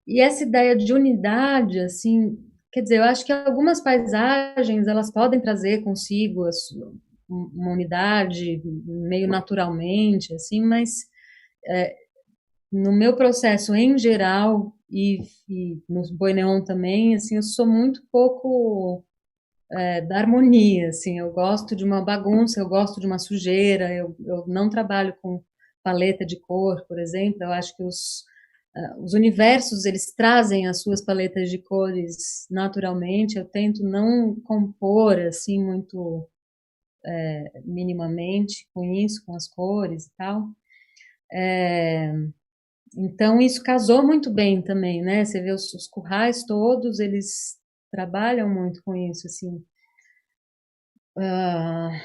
E essa ideia de unidade, assim, quer dizer, eu acho que algumas paisagens, elas podem trazer consigo uma unidade meio naturalmente, assim, mas no meu processo em geral, e no Boi Neon também, assim, eu sou muito pouco da harmonia, assim, eu gosto de uma bagunça, eu gosto de uma sujeira, eu não trabalho com paleta de cor, por exemplo, eu acho que os universos, eles trazem as suas paletas de cores naturalmente, eu tento não compor, assim, muito minimamente com isso, com as cores e tal. Então, isso casou muito bem também, né? Você vê os currais todos, eles trabalham muito com isso, assim.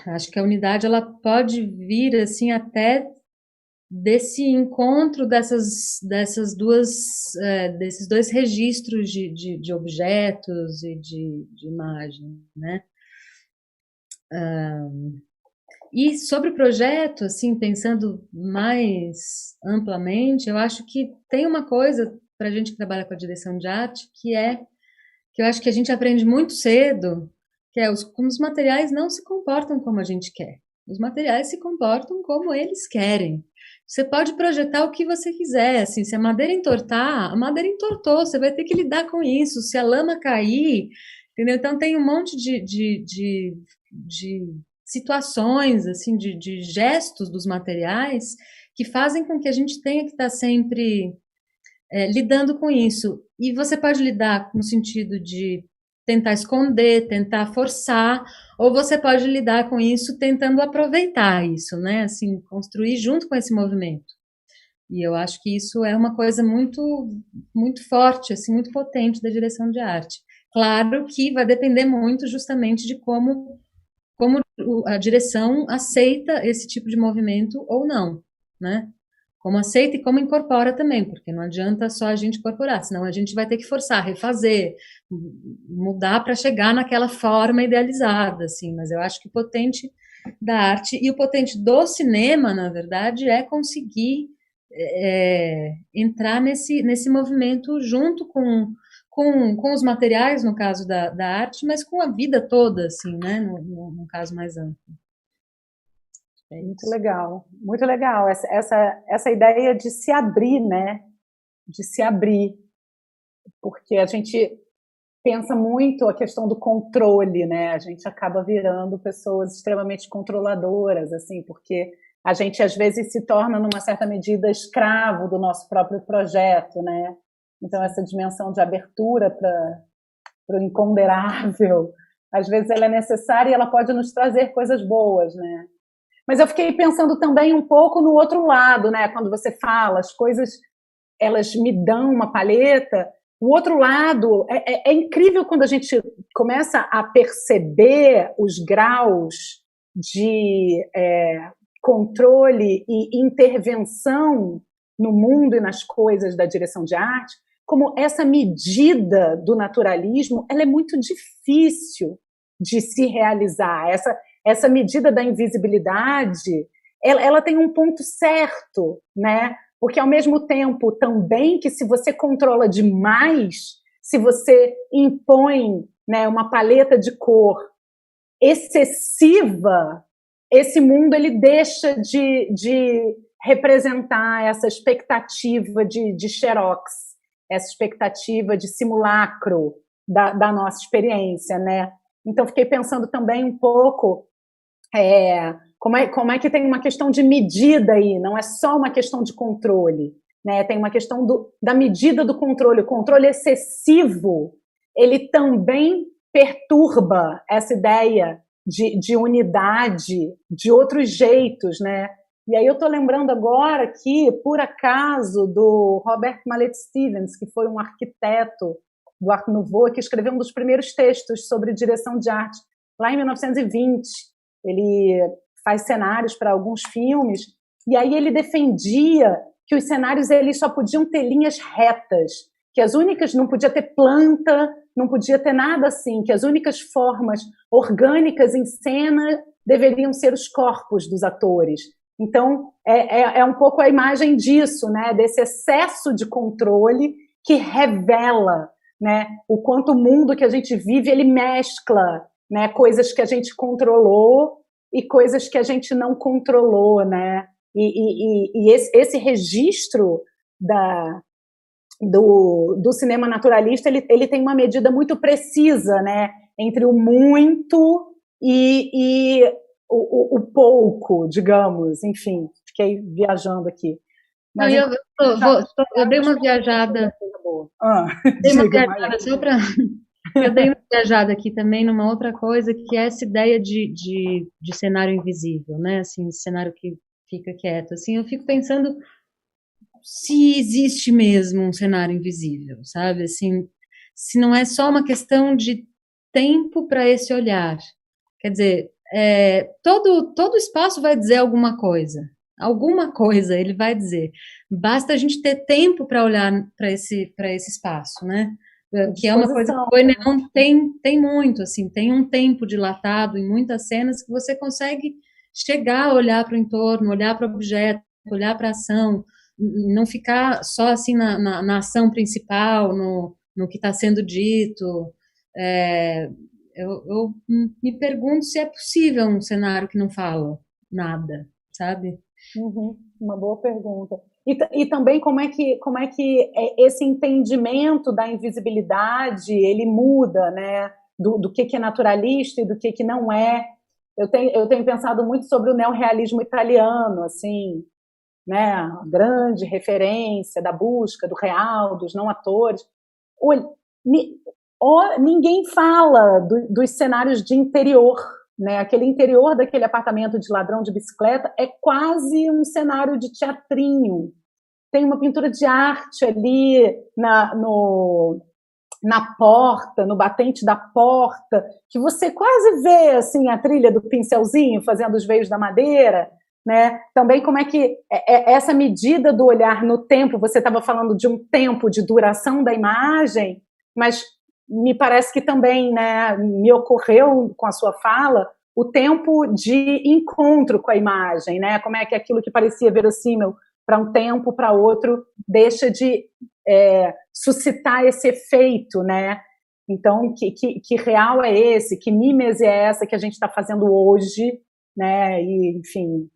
Acho que a unidade, ela pode vir, assim, até desse encontro desses dois registros de objetos e de imagem, né? E sobre o projeto, assim, pensando mais amplamente, eu acho que tem uma coisa para a gente que trabalha com a direção de arte, que eu acho que a gente aprende muito cedo, que é como os materiais não se comportam como a gente quer. Os materiais se comportam como eles querem. Você pode projetar o que você quiser, assim, se a madeira entortar, a madeira entortou, você vai ter que lidar com isso. Se a lama cair, entendeu? Então tem um monte de situações, assim, de gestos dos materiais que fazem com que a gente tenha que estar sempre lidando com isso. E você pode lidar no sentido de tentar esconder, tentar forçar, ou você pode lidar com isso tentando aproveitar isso, né? Assim, construir junto com esse movimento. E eu acho que isso é uma coisa muito, muito forte, assim, muito potente da direção de arte. Claro que vai depender muito justamente de como a direção aceita esse tipo de movimento ou não, né? Como aceita e como incorpora também, porque não adianta só a gente incorporar, senão a gente vai ter que forçar, refazer, mudar para chegar naquela forma idealizada, assim. Mas eu acho que o potente da arte e o potente do cinema, na verdade, é conseguir entrar nesse movimento junto com os materiais, no caso da arte, mas com a vida toda, assim, né, no caso mais amplo. Muito legal, muito legal. Essa ideia de se abrir, né? De se abrir. Porque a gente pensa muito a questão do controle, né? A gente acaba virando pessoas extremamente controladoras, assim, porque a gente às vezes se torna, numa certa medida, escravo do nosso próprio projeto, né? Então essa dimensão de abertura para o imponderável, às vezes ela é necessária e ela pode nos trazer coisas boas, né? Mas eu fiquei pensando também um pouco no outro lado, né? Quando você fala, as coisas, elas me dão uma paleta. O outro lado, é incrível quando a gente começa a perceber os graus de controle e intervenção no mundo e nas coisas da direção de arte, como essa medida do naturalismo, ela é muito difícil de se realizar. Essa medida da invisibilidade, ela tem um ponto certo, né? Porque, ao mesmo tempo, também que se você controla demais, se você impõe, né, uma paleta de cor excessiva, esse mundo ele deixa de representar essa expectativa de xerox, essa expectativa de simulacro da nossa experiência, né? Então, fiquei pensando também um pouco como é que tem uma questão de medida aí, não é só uma questão de controle, né? Tem uma questão da medida do controle. O controle excessivo, ele também perturba essa ideia de unidade, de outros jeitos, né? E aí eu estou lembrando agora aqui, por acaso, do Robert Mallet Stevens, que foi um arquiteto do Art Nouveau, que escreveu um dos primeiros textos sobre direção de arte, lá em 1920. Ele faz cenários para alguns filmes, e aí ele defendia que os cenários eles só podiam ter linhas retas, que as únicas, não podia ter planta, não podia ter nada assim, que as únicas formas orgânicas em cena deveriam ser os corpos dos atores. Então, é um pouco a imagem disso, né, desse excesso de controle que revela, né, o quanto o mundo que a gente vive, ele mescla, né, coisas que a gente controlou e coisas que a gente não controlou, né, e esse registro do cinema naturalista, ele tem uma medida muito precisa, né, entre o muito e o pouco, digamos, enfim, fiquei viajando aqui. Mas eu dei uma viajada. Dei uma viajada só para. Eu dei uma viajada aqui também numa outra coisa, que é essa ideia de cenário invisível, né? Assim, cenário que fica quieto. Assim, eu fico pensando se existe mesmo um cenário invisível, sabe? Assim, se não é só uma questão de tempo para esse olhar. Quer dizer, todo espaço vai dizer alguma coisa ele vai dizer. Basta a gente ter tempo para olhar para esse espaço, né? Que é uma coisa que o Goineon tem muito, assim, tem um tempo dilatado em muitas cenas que você consegue chegar a olhar para o entorno, olhar para o objeto, olhar para a ação, não ficar só assim na ação principal, no que está sendo dito. Eu me pergunto se é possível um cenário que não fala nada, sabe? Uma boa pergunta. E também como é que esse entendimento da invisibilidade ele muda, né? Do que é naturalista e do que não é. Eu tenho pensado muito sobre o neorrealismo italiano, assim, né? A grande referência da busca do real, dos não atores. Ninguém fala dos cenários de interior, né? Aquele interior daquele apartamento de ladrão de bicicleta é quase um cenário de teatrinho. Tem uma pintura de arte ali na porta, no batente da porta, que você quase vê assim, a trilha do pincelzinho fazendo os veios da madeira, né? Também como é que essa medida do olhar no tempo, você estava falando de um tempo de duração da imagem, mas me parece que também, né, me ocorreu com a sua fala o tempo de encontro com a imagem, né? Como é que aquilo que parecia verossímil para um tempo, para outro, deixa de suscitar esse efeito, né? Então, que real é esse? Que mímese é essa que a gente está fazendo hoje, né? E, enfim,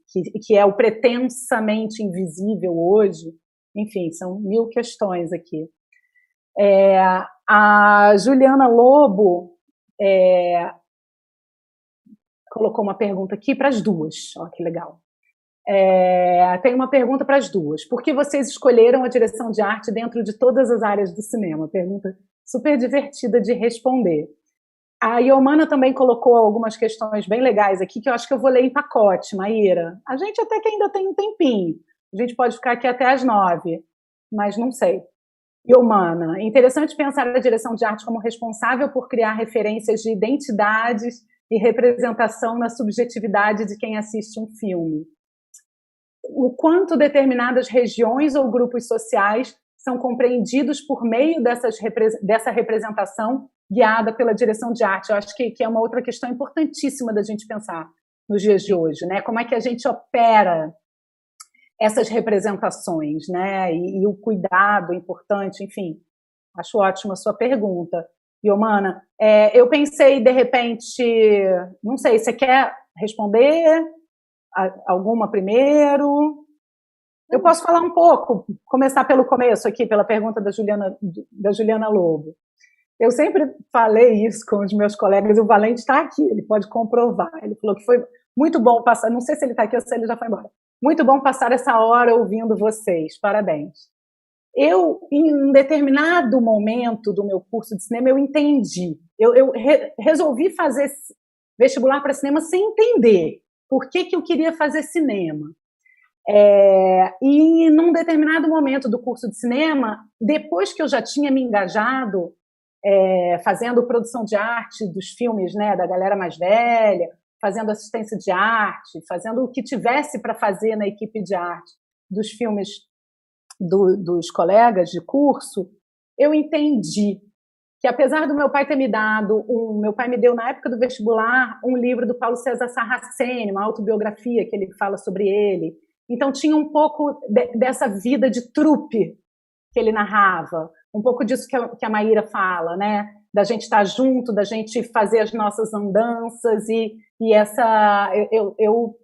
que é o pretensamente invisível hoje? Enfim, são 1000 questões aqui. A Juliana Lobo colocou uma pergunta aqui para as duas. Olha que legal. Tem uma pergunta para as duas. Por que vocês escolheram a direção de arte dentro de todas as áreas do cinema? Pergunta super divertida de responder. A Iomana também colocou algumas questões bem legais aqui, que eu acho que eu vou ler em pacote, Maíra. A gente até que ainda tem um tempinho. A gente pode ficar aqui até às 9, mas não sei. Iomana, interessante pensar a direção de arte como responsável por criar referências de identidades e representação na subjetividade de quem assiste um filme. o quanto determinadas regiões ou grupos sociais são compreendidos por meio dessa representação guiada pela direção de arte. Eu acho que é uma outra questão importantíssima da gente pensar nos dias de hoje, né? Como é que a gente opera essas representações, né? E o cuidado importante, enfim. Acho ótima a sua pergunta. Iomana, eu pensei, de repente, não sei, você quer responder alguma primeiro? Eu posso falar um pouco, começar pelo começo aqui, pela pergunta da Juliana Lobo. Eu sempre falei isso com os meus colegas, e o Valente está aqui, ele pode comprovar. Ele falou que foi muito bom passar, não sei se ele está aqui ou se ele já foi embora, muito bom passar essa hora ouvindo vocês, parabéns. Eu, em um determinado momento do meu curso de cinema, eu entendi. Eu resolvi fazer vestibular para cinema sem entender por que eu queria fazer cinema. E num determinado momento do curso de cinema, depois que eu já tinha me engajado fazendo produção de arte dos filmes, né, da galera mais velha, fazendo assistência de arte, fazendo o que tivesse para fazer na equipe de arte dos filmes dos colegas de curso, eu entendi que, apesar do meu pai ter me dado, meu pai me deu na época do vestibular um livro do Paulo César Sarraceni, uma autobiografia que ele fala sobre ele. Então tinha um pouco dessa vida de trupe que ele narrava, um pouco disso que a Maíra fala, né? Da gente estar junto, da gente fazer as nossas andanças e essa... Eu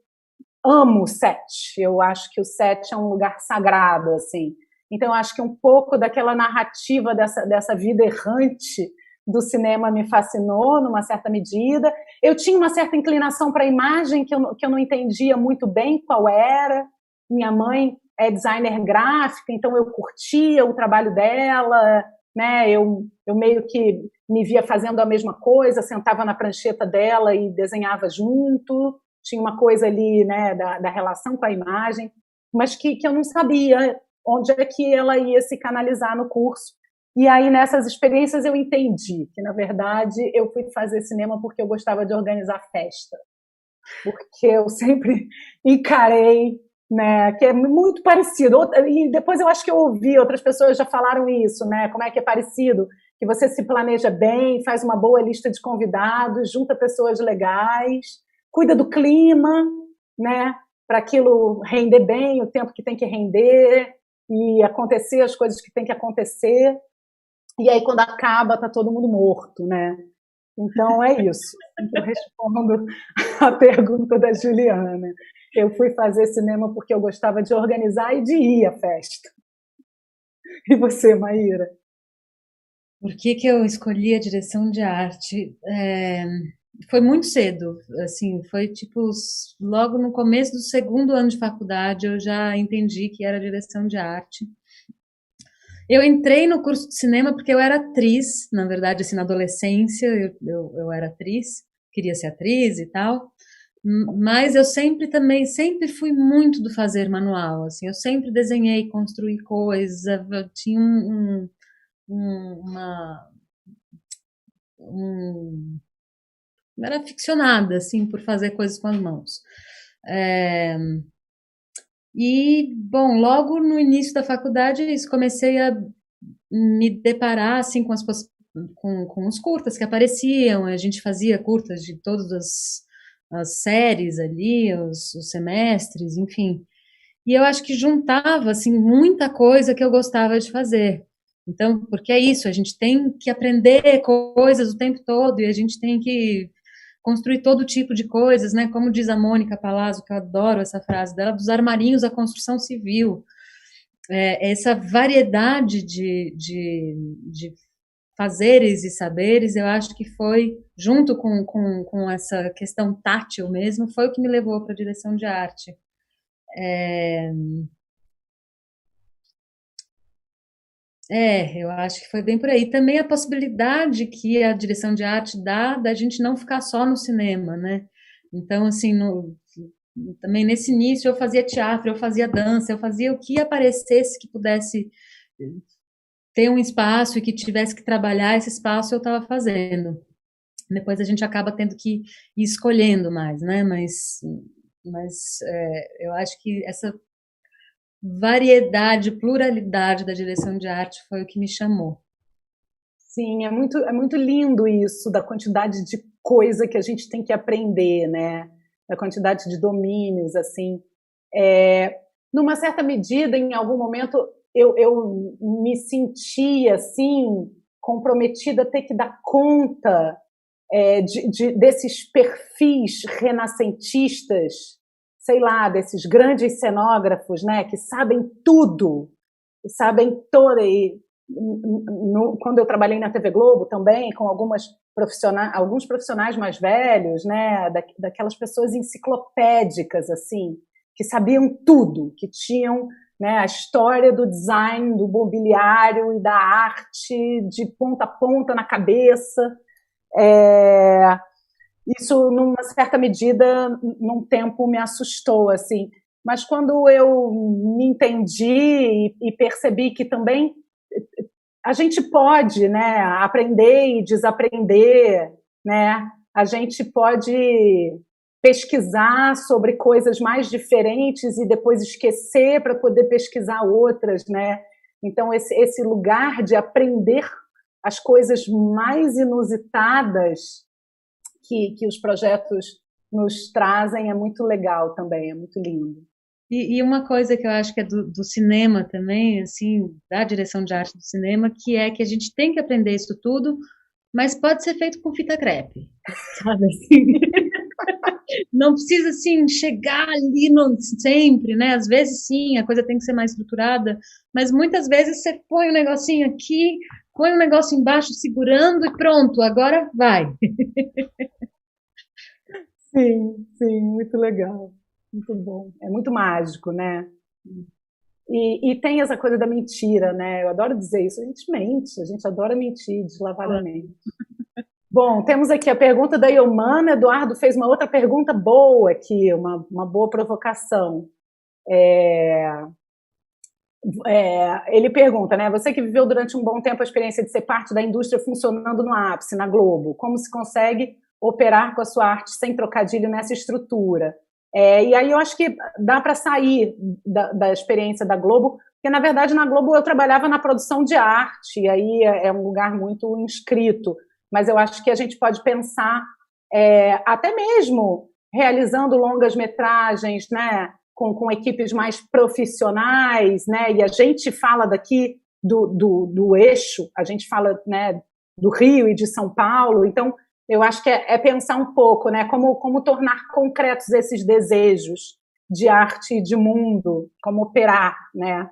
amo o set, eu acho que o set é um lugar sagrado, assim. Então, eu acho que um pouco daquela narrativa dessa vida errante do cinema me fascinou, numa certa medida. Eu tinha uma certa inclinação para a imagem que eu não entendia muito bem qual era. Minha mãe é designer gráfica, então eu curtia o trabalho dela, né? Eu meio que me via fazendo a mesma coisa, sentava na prancheta dela e desenhava junto. Tinha uma coisa ali, né, da relação com a imagem, mas que eu não sabia onde é que ela ia se canalizar no curso. E aí, nessas experiências, eu entendi que, na verdade, eu fui fazer cinema porque eu gostava de organizar festa. Porque eu sempre encarei, né, que é muito parecido. E depois eu acho que eu ouvi, outras pessoas já falaram isso, né, como é que é parecido, que você se planeja bem, faz uma boa lista de convidados, junta pessoas legais, cuida do clima, né, para aquilo render bem, o tempo que tem que render, e acontecer as coisas que tem que acontecer, e aí quando acaba tá todo mundo morto, né? Então é isso. Eu respondo a pergunta da Juliana. Eu fui fazer cinema porque eu gostava de organizar e de ir à festa. E você, Maíra? Por que eu escolhi a direção de arte? Foi muito cedo, assim, foi tipo, logo no começo do segundo ano de faculdade eu já entendi que era direção de arte. Eu entrei no curso de cinema porque eu era atriz, na verdade, assim, na adolescência eu era atriz, queria ser atriz e tal, mas eu sempre fui muito do fazer manual, assim, eu sempre desenhei, construí coisas, eu tinha era aficionada, assim, por fazer coisas com as mãos. E, bom, logo no início da faculdade, comecei a me deparar, assim, com os curtas que apareciam, a gente fazia curtas de todas as séries ali, os semestres, enfim. E eu acho que juntava, assim, muita coisa que eu gostava de fazer. Então, porque é isso, a gente tem que aprender coisas o tempo todo e a gente tem que construir todo tipo de coisas, né? Como diz a Mônica Palazzo, que eu adoro essa frase dela, dos armarinhos à construção civil. Essa variedade de fazeres e saberes, eu acho que foi, junto com essa questão tátil mesmo, foi o que me levou para a direção de arte. Eu acho que foi bem por aí. Também a possibilidade que a direção de arte dá da gente não ficar só no cinema, né? Então, assim, também nesse início eu fazia teatro, eu fazia dança, eu fazia o que aparecesse que pudesse ter um espaço e que tivesse que trabalhar esse espaço, eu estava fazendo. Depois a gente acaba tendo que ir escolhendo mais, né? Mas eu acho que essa variedade, pluralidade da direção de arte foi o que me chamou. Sim, é muito lindo isso, da quantidade de coisa que a gente tem que aprender, né? Da quantidade de domínios, assim. Numa certa medida, em algum momento, eu me senti, assim, comprometida a ter que dar conta desses perfis renascentistas, sei lá, desses grandes cenógrafos, né, que sabem tudo, sabem toda. Quando eu trabalhei na TV Globo também, com alguns profissionais mais velhos, né, daquelas pessoas enciclopédicas, assim, que sabiam tudo, que tinham, né, a história do design, do mobiliário e da arte de ponta a ponta na cabeça. Isso, numa certa medida, num tempo me assustou, assim. Mas quando eu me entendi e percebi que também a gente pode, né, aprender e desaprender, né? A gente pode pesquisar sobre coisas mais diferentes e depois esquecer para poder pesquisar outras, né? Então, esse lugar de aprender as coisas mais inusitadas que os projetos nos trazem é muito legal também, é muito lindo. E uma coisa que eu acho que é do cinema também, assim, da direção de arte do cinema, que é que a gente tem que aprender isso tudo, mas pode ser feito com fita crepe, sabe assim? Não precisa, assim, chegar ali sempre, né? Às vezes, sim, a coisa tem que ser mais estruturada, mas muitas vezes você põe um negocinho aqui, põe um negócio embaixo segurando e pronto, agora vai. Sim, sim, muito legal. Muito bom. É muito mágico, né? E tem essa coisa da mentira, né? Eu adoro dizer isso. A gente mente, a gente adora mentir deslavadamente. Bom, temos aqui a pergunta da Iomana. Eduardo fez uma outra pergunta boa aqui, uma boa provocação. Ele pergunta, né? Você que viveu durante um bom tempo a experiência de ser parte da indústria funcionando no ápice, na Globo, como se consegue operar com a sua arte sem trocadilho nessa estrutura? E aí eu acho que dá para sair da experiência da Globo, porque na verdade na Globo eu trabalhava na produção de arte, e aí é um lugar muito inscrito, mas eu acho que a gente pode pensar até mesmo realizando longas metragens, né? Com equipes mais profissionais, né? E a gente fala daqui do eixo, a gente fala, né, do Rio e de São Paulo, então eu acho que é pensar um pouco, né, como tornar concretos esses desejos de arte e de mundo, como operar, né?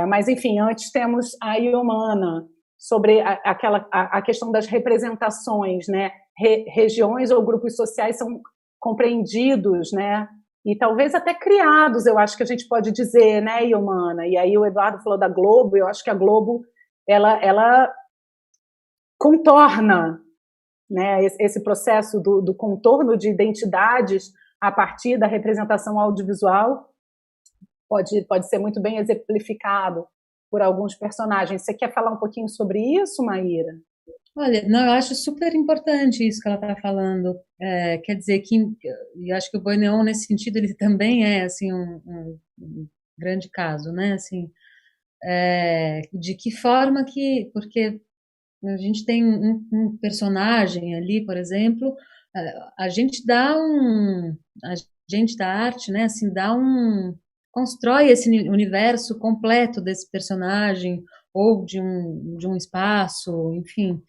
Mas, enfim, antes temos a Iomana, sobre a questão das representações, né? Regiões ou grupos sociais são compreendidos, né? E talvez até criados, eu acho que a gente pode dizer, né, Iomana? E aí o Eduardo falou da Globo, eu acho que a Globo, ela contorna, né, esse processo do contorno de identidades a partir da representação audiovisual pode ser muito bem exemplificado por alguns personagens. Você quer falar um pouquinho sobre isso, Maíra? Olha, não, eu acho super importante isso que ela está falando. Quer dizer que, eu acho que o Boi Neon, nesse sentido, ele também é, assim, um grande caso, né, assim, de que forma que, porque a gente tem um personagem ali, por exemplo, a gente a gente da arte, né, assim, constrói esse universo completo desse personagem, ou de um espaço, enfim,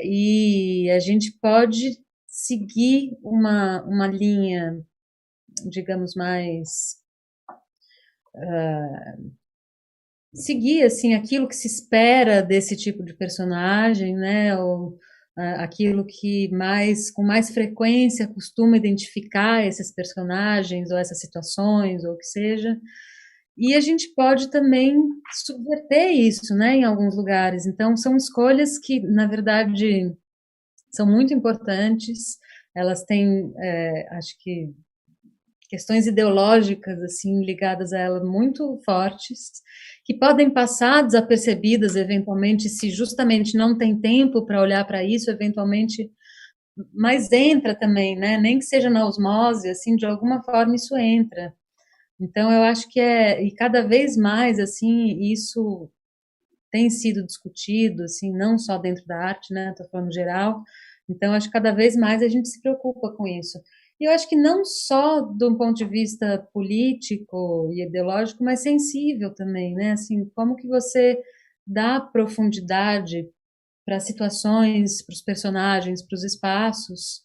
e a gente pode seguir uma linha, digamos, mais seguir assim aquilo que se espera desse tipo de personagem, né? Ou aquilo que com mais frequência costuma identificar esses personagens ou essas situações ou o que seja. E a gente pode também subverter isso, né, em alguns lugares. Então, são escolhas que, na verdade, são muito importantes. Elas têm, acho que, questões ideológicas, assim, ligadas a ela muito fortes, que podem passar desapercebidas, eventualmente, se justamente não tem tempo para olhar para isso, eventualmente, mas entra também, né, nem que seja na osmose, assim, de alguma forma isso entra. Então, eu acho que e cada vez mais, assim, isso tem sido discutido, assim, não só dentro da arte, né, estou falando geral. Então, acho que cada vez mais a gente se preocupa com isso. E eu acho que não só do ponto de vista político e ideológico, mas sensível também, né? Assim, como que você dá profundidade para as situações, para os personagens, para os espaços,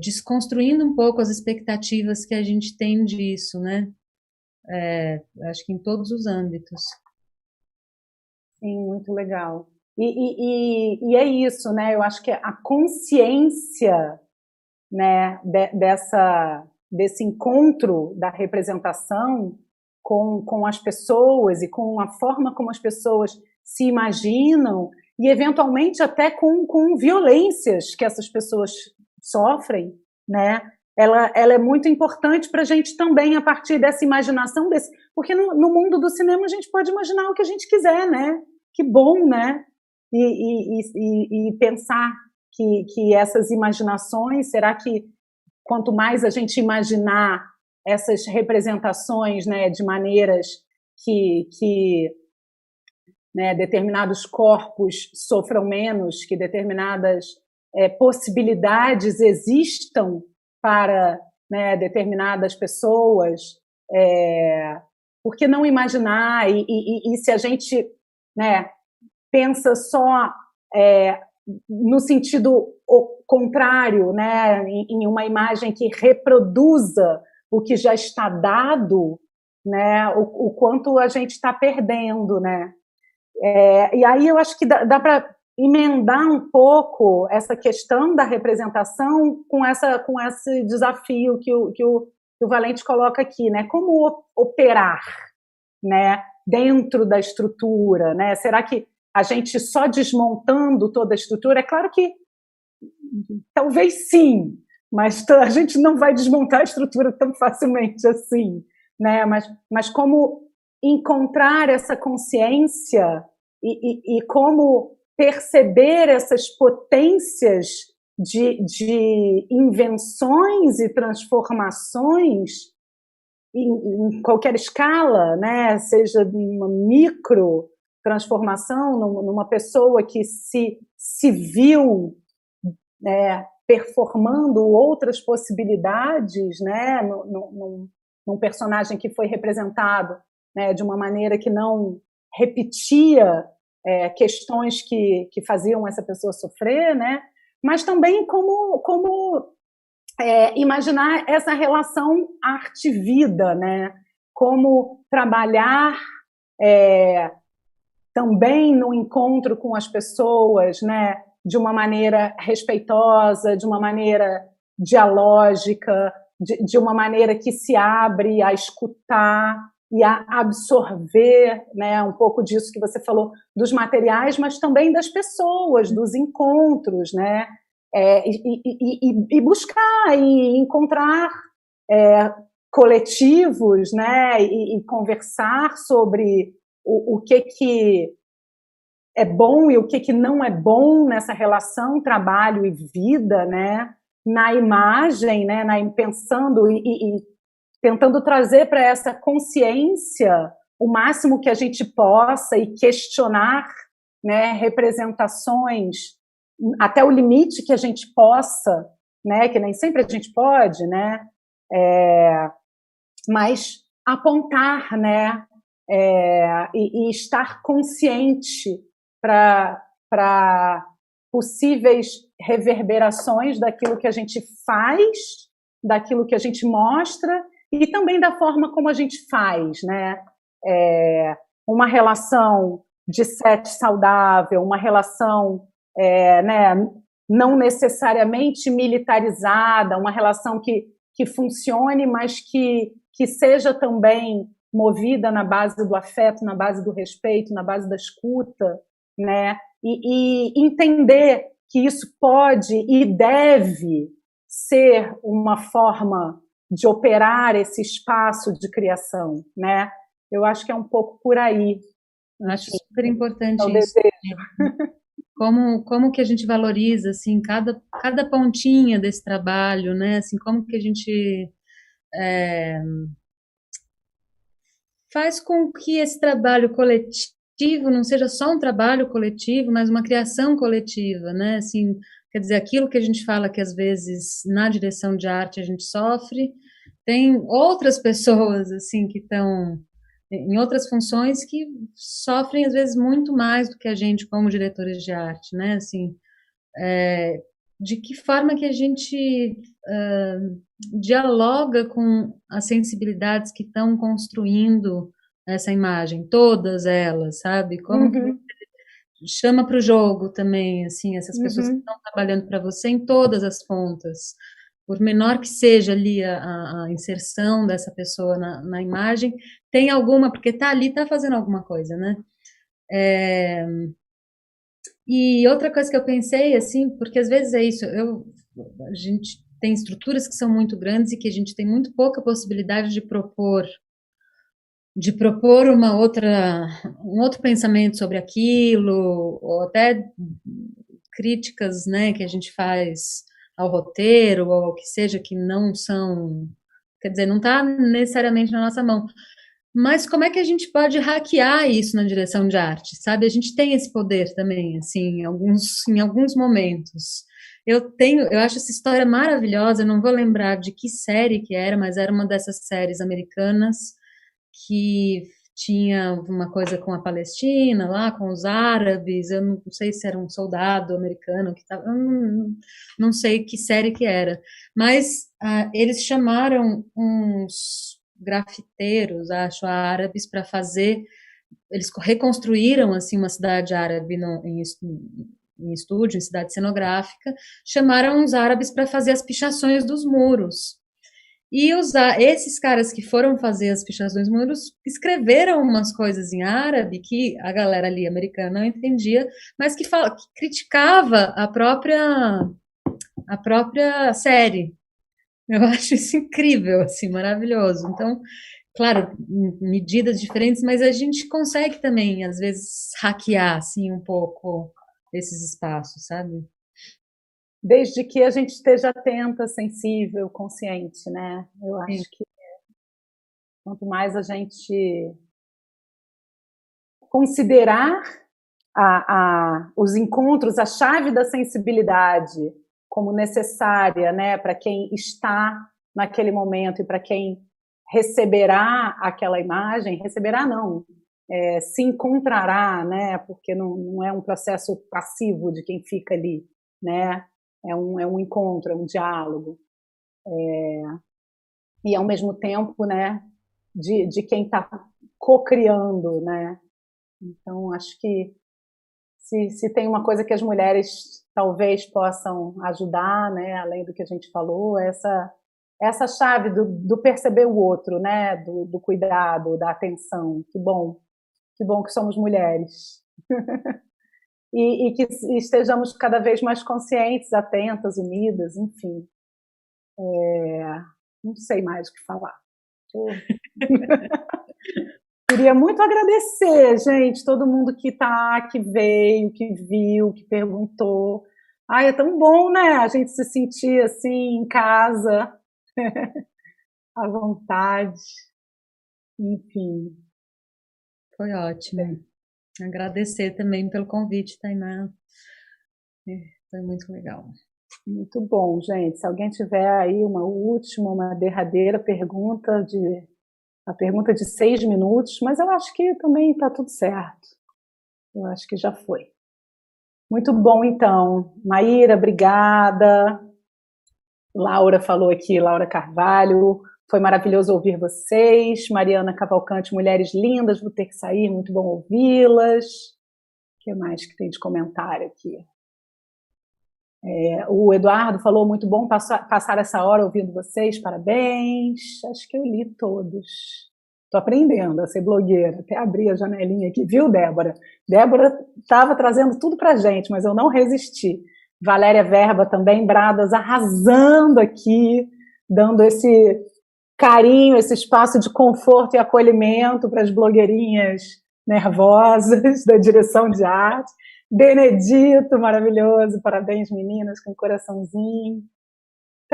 desconstruindo um pouco as expectativas que a gente tem disso, né? Acho que em todos os âmbitos. Sim, muito legal. E é isso, né? Eu acho que a consciência, né, desse encontro da representação com as pessoas e com a forma como as pessoas se imaginam e, eventualmente, até com violências que essas pessoas sofrem, né? Ela é muito importante para a gente também, a partir dessa imaginação, porque no mundo do cinema a gente pode imaginar o que a gente quiser, né? Que bom, né? E pensar que essas imaginações, será que quanto mais a gente imaginar essas representações, né, de maneiras que né, determinados corpos sofram menos, que determinadas possibilidades existam para, né, determinadas pessoas, por que não imaginar? E se a gente, né, pensa só no sentido contrário, né, em uma imagem que reproduza o que já está dado, né, o quanto a gente está perdendo, né? E aí eu acho que dá para emendar um pouco essa questão da representação com esse desafio que o Valente coloca aqui, né? Como operar, né, dentro da estrutura, né? Será que a gente só desmontando toda a estrutura? É claro que talvez sim, mas a gente não vai desmontar a estrutura tão facilmente assim, né? Mas como encontrar essa consciência e como perceber essas potências de invenções e transformações em qualquer escala, né? Seja uma micro transformação numa pessoa que se viu, né, performando outras possibilidades, né, num personagem que foi representado, né, de uma maneira que não repetia questões que faziam essa pessoa sofrer, né, mas também como imaginar essa relação arte-vida, né, como trabalhar também no encontro com as pessoas, né, de uma maneira respeitosa, de uma maneira dialógica, de uma maneira que se abre a escutar e a absorver, né, um pouco disso que você falou, dos materiais, mas também das pessoas, dos encontros, né, e buscar e encontrar coletivos, né, e conversar sobre o que é bom e o que não é bom nessa relação trabalho e vida, né? Na imagem, né? Pensando e tentando trazer para essa consciência o máximo que a gente possa e questionar, né, representações até o limite que a gente possa, né? Que nem sempre a gente pode, né? Mas apontar, né? E estar consciente para possíveis reverberações daquilo que a gente faz, daquilo que a gente mostra e também da forma como a gente faz, né? Uma relação de set saudável, uma relação né, não necessariamente militarizada, uma relação que funcione, mas que seja também movida na base do afeto, na base do respeito, na base da escuta, né? E entender que isso pode e deve ser uma forma de operar esse espaço de criação, né? Eu acho que é um pouco por aí. Eu acho super importante isso. Como que a gente valoriza, assim, cada pontinha desse trabalho, né? Assim, como que a gente faz com que esse trabalho coletivo não seja só um trabalho coletivo, mas uma criação coletiva, né? Assim, quer dizer, aquilo que a gente fala que às vezes na direção de arte a gente sofre, tem outras pessoas assim que estão em outras funções que sofrem às vezes muito mais do que a gente como diretores de arte, né? Assim, de que forma que a gente dialoga com as sensibilidades que estão construindo essa imagem, todas elas, sabe? Como que chama para o jogo também, assim, essas pessoas que estão trabalhando para você em todas as pontas, por menor que seja ali a inserção dessa pessoa na imagem, tem alguma, porque está ali, está fazendo alguma coisa, né? E outra coisa que eu pensei, assim, porque às vezes é isso, a gente tem estruturas que são muito grandes e que a gente tem muito pouca possibilidade de propor um outro pensamento sobre aquilo, ou até críticas, né, que a gente faz ao roteiro, ou ao que seja, que não são, quer dizer, não está necessariamente na nossa mão. Mas como é que a gente pode hackear isso na direção de arte, sabe? A gente tem esse poder também, assim, em alguns momentos. Eu acho essa história maravilhosa, eu não vou lembrar de que série que era, mas era uma dessas séries americanas que tinha uma coisa com a Palestina lá, com os árabes, eu não sei se era um soldado americano que estava, não sei que série que era, mas eles chamaram uns grafiteiros, acho, árabes para fazer, eles reconstruíram assim uma cidade árabe em estúdio, em cidade cenográfica, chamaram uns árabes para fazer as pichações dos muros. E esses caras que foram fazer as pichações dos muros escreveram umas coisas em árabe que a galera ali americana não entendia, mas que criticava a própria série. Eu acho isso incrível, assim, maravilhoso. Então, claro, medidas diferentes, mas a gente consegue também, às vezes, hackear, assim, um pouco esses espaços, sabe? Desde que a gente esteja atenta, sensível, consciente, né? Eu acho que quanto mais a gente considerar os encontros, a chave da sensibilidade como necessária, né, para quem está naquele momento e para quem receberá aquela imagem, receberá não, se encontrará, né, porque não é um processo passivo de quem fica ali, né, é um encontro, é um diálogo, e ao mesmo tempo, né, de quem está co-criando, né. Então acho que se tem uma coisa que as mulheres talvez possam ajudar, né, além do que a gente falou, essa chave do perceber o outro, né, do cuidado, da atenção. Que bom que somos mulheres. e que estejamos cada vez mais conscientes, atentas, unidas, enfim. Não sei mais o que falar. Queria muito agradecer, gente, todo mundo que veio, que viu, que perguntou. Ai, é tão bom, né? A gente se sentir assim em casa, à vontade. Enfim. Foi ótimo. Agradecer também pelo convite, Tainá. Foi muito legal. Muito bom, gente. Se alguém tiver aí uma derradeira pergunta a pergunta de 6 minutos, mas eu acho que também está tudo certo. Eu acho que já foi. Muito bom, então. Maíra, obrigada. Laura falou aqui, Laura Carvalho. Foi maravilhoso ouvir vocês. Mariana Cavalcante, mulheres lindas, vou ter que sair, muito bom ouvi-las. O que mais que tem de comentário aqui? O Eduardo falou, muito bom passar essa hora ouvindo vocês, parabéns. Acho que eu li todos. Estou aprendendo a ser blogueira, até abri a janelinha aqui, viu, Débora? Débora estava trazendo tudo para a gente, mas eu não resisti. Valéria Verba também, Bradas, arrasando aqui, dando esse carinho, esse espaço de conforto e acolhimento para as blogueirinhas nervosas da direção de arte. Benedito, maravilhoso, parabéns meninas, com coraçãozinho.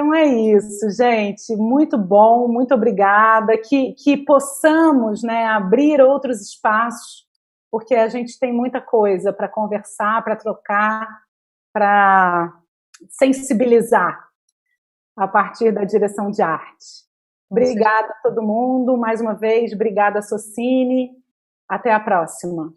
Então é isso, gente. Muito bom, muito obrigada. Que possamos, né, abrir outros espaços, porque a gente tem muita coisa para conversar, para trocar, para sensibilizar a partir da direção de arte. Obrigada a todo mundo, mais uma vez, obrigada, Socine. Até a próxima.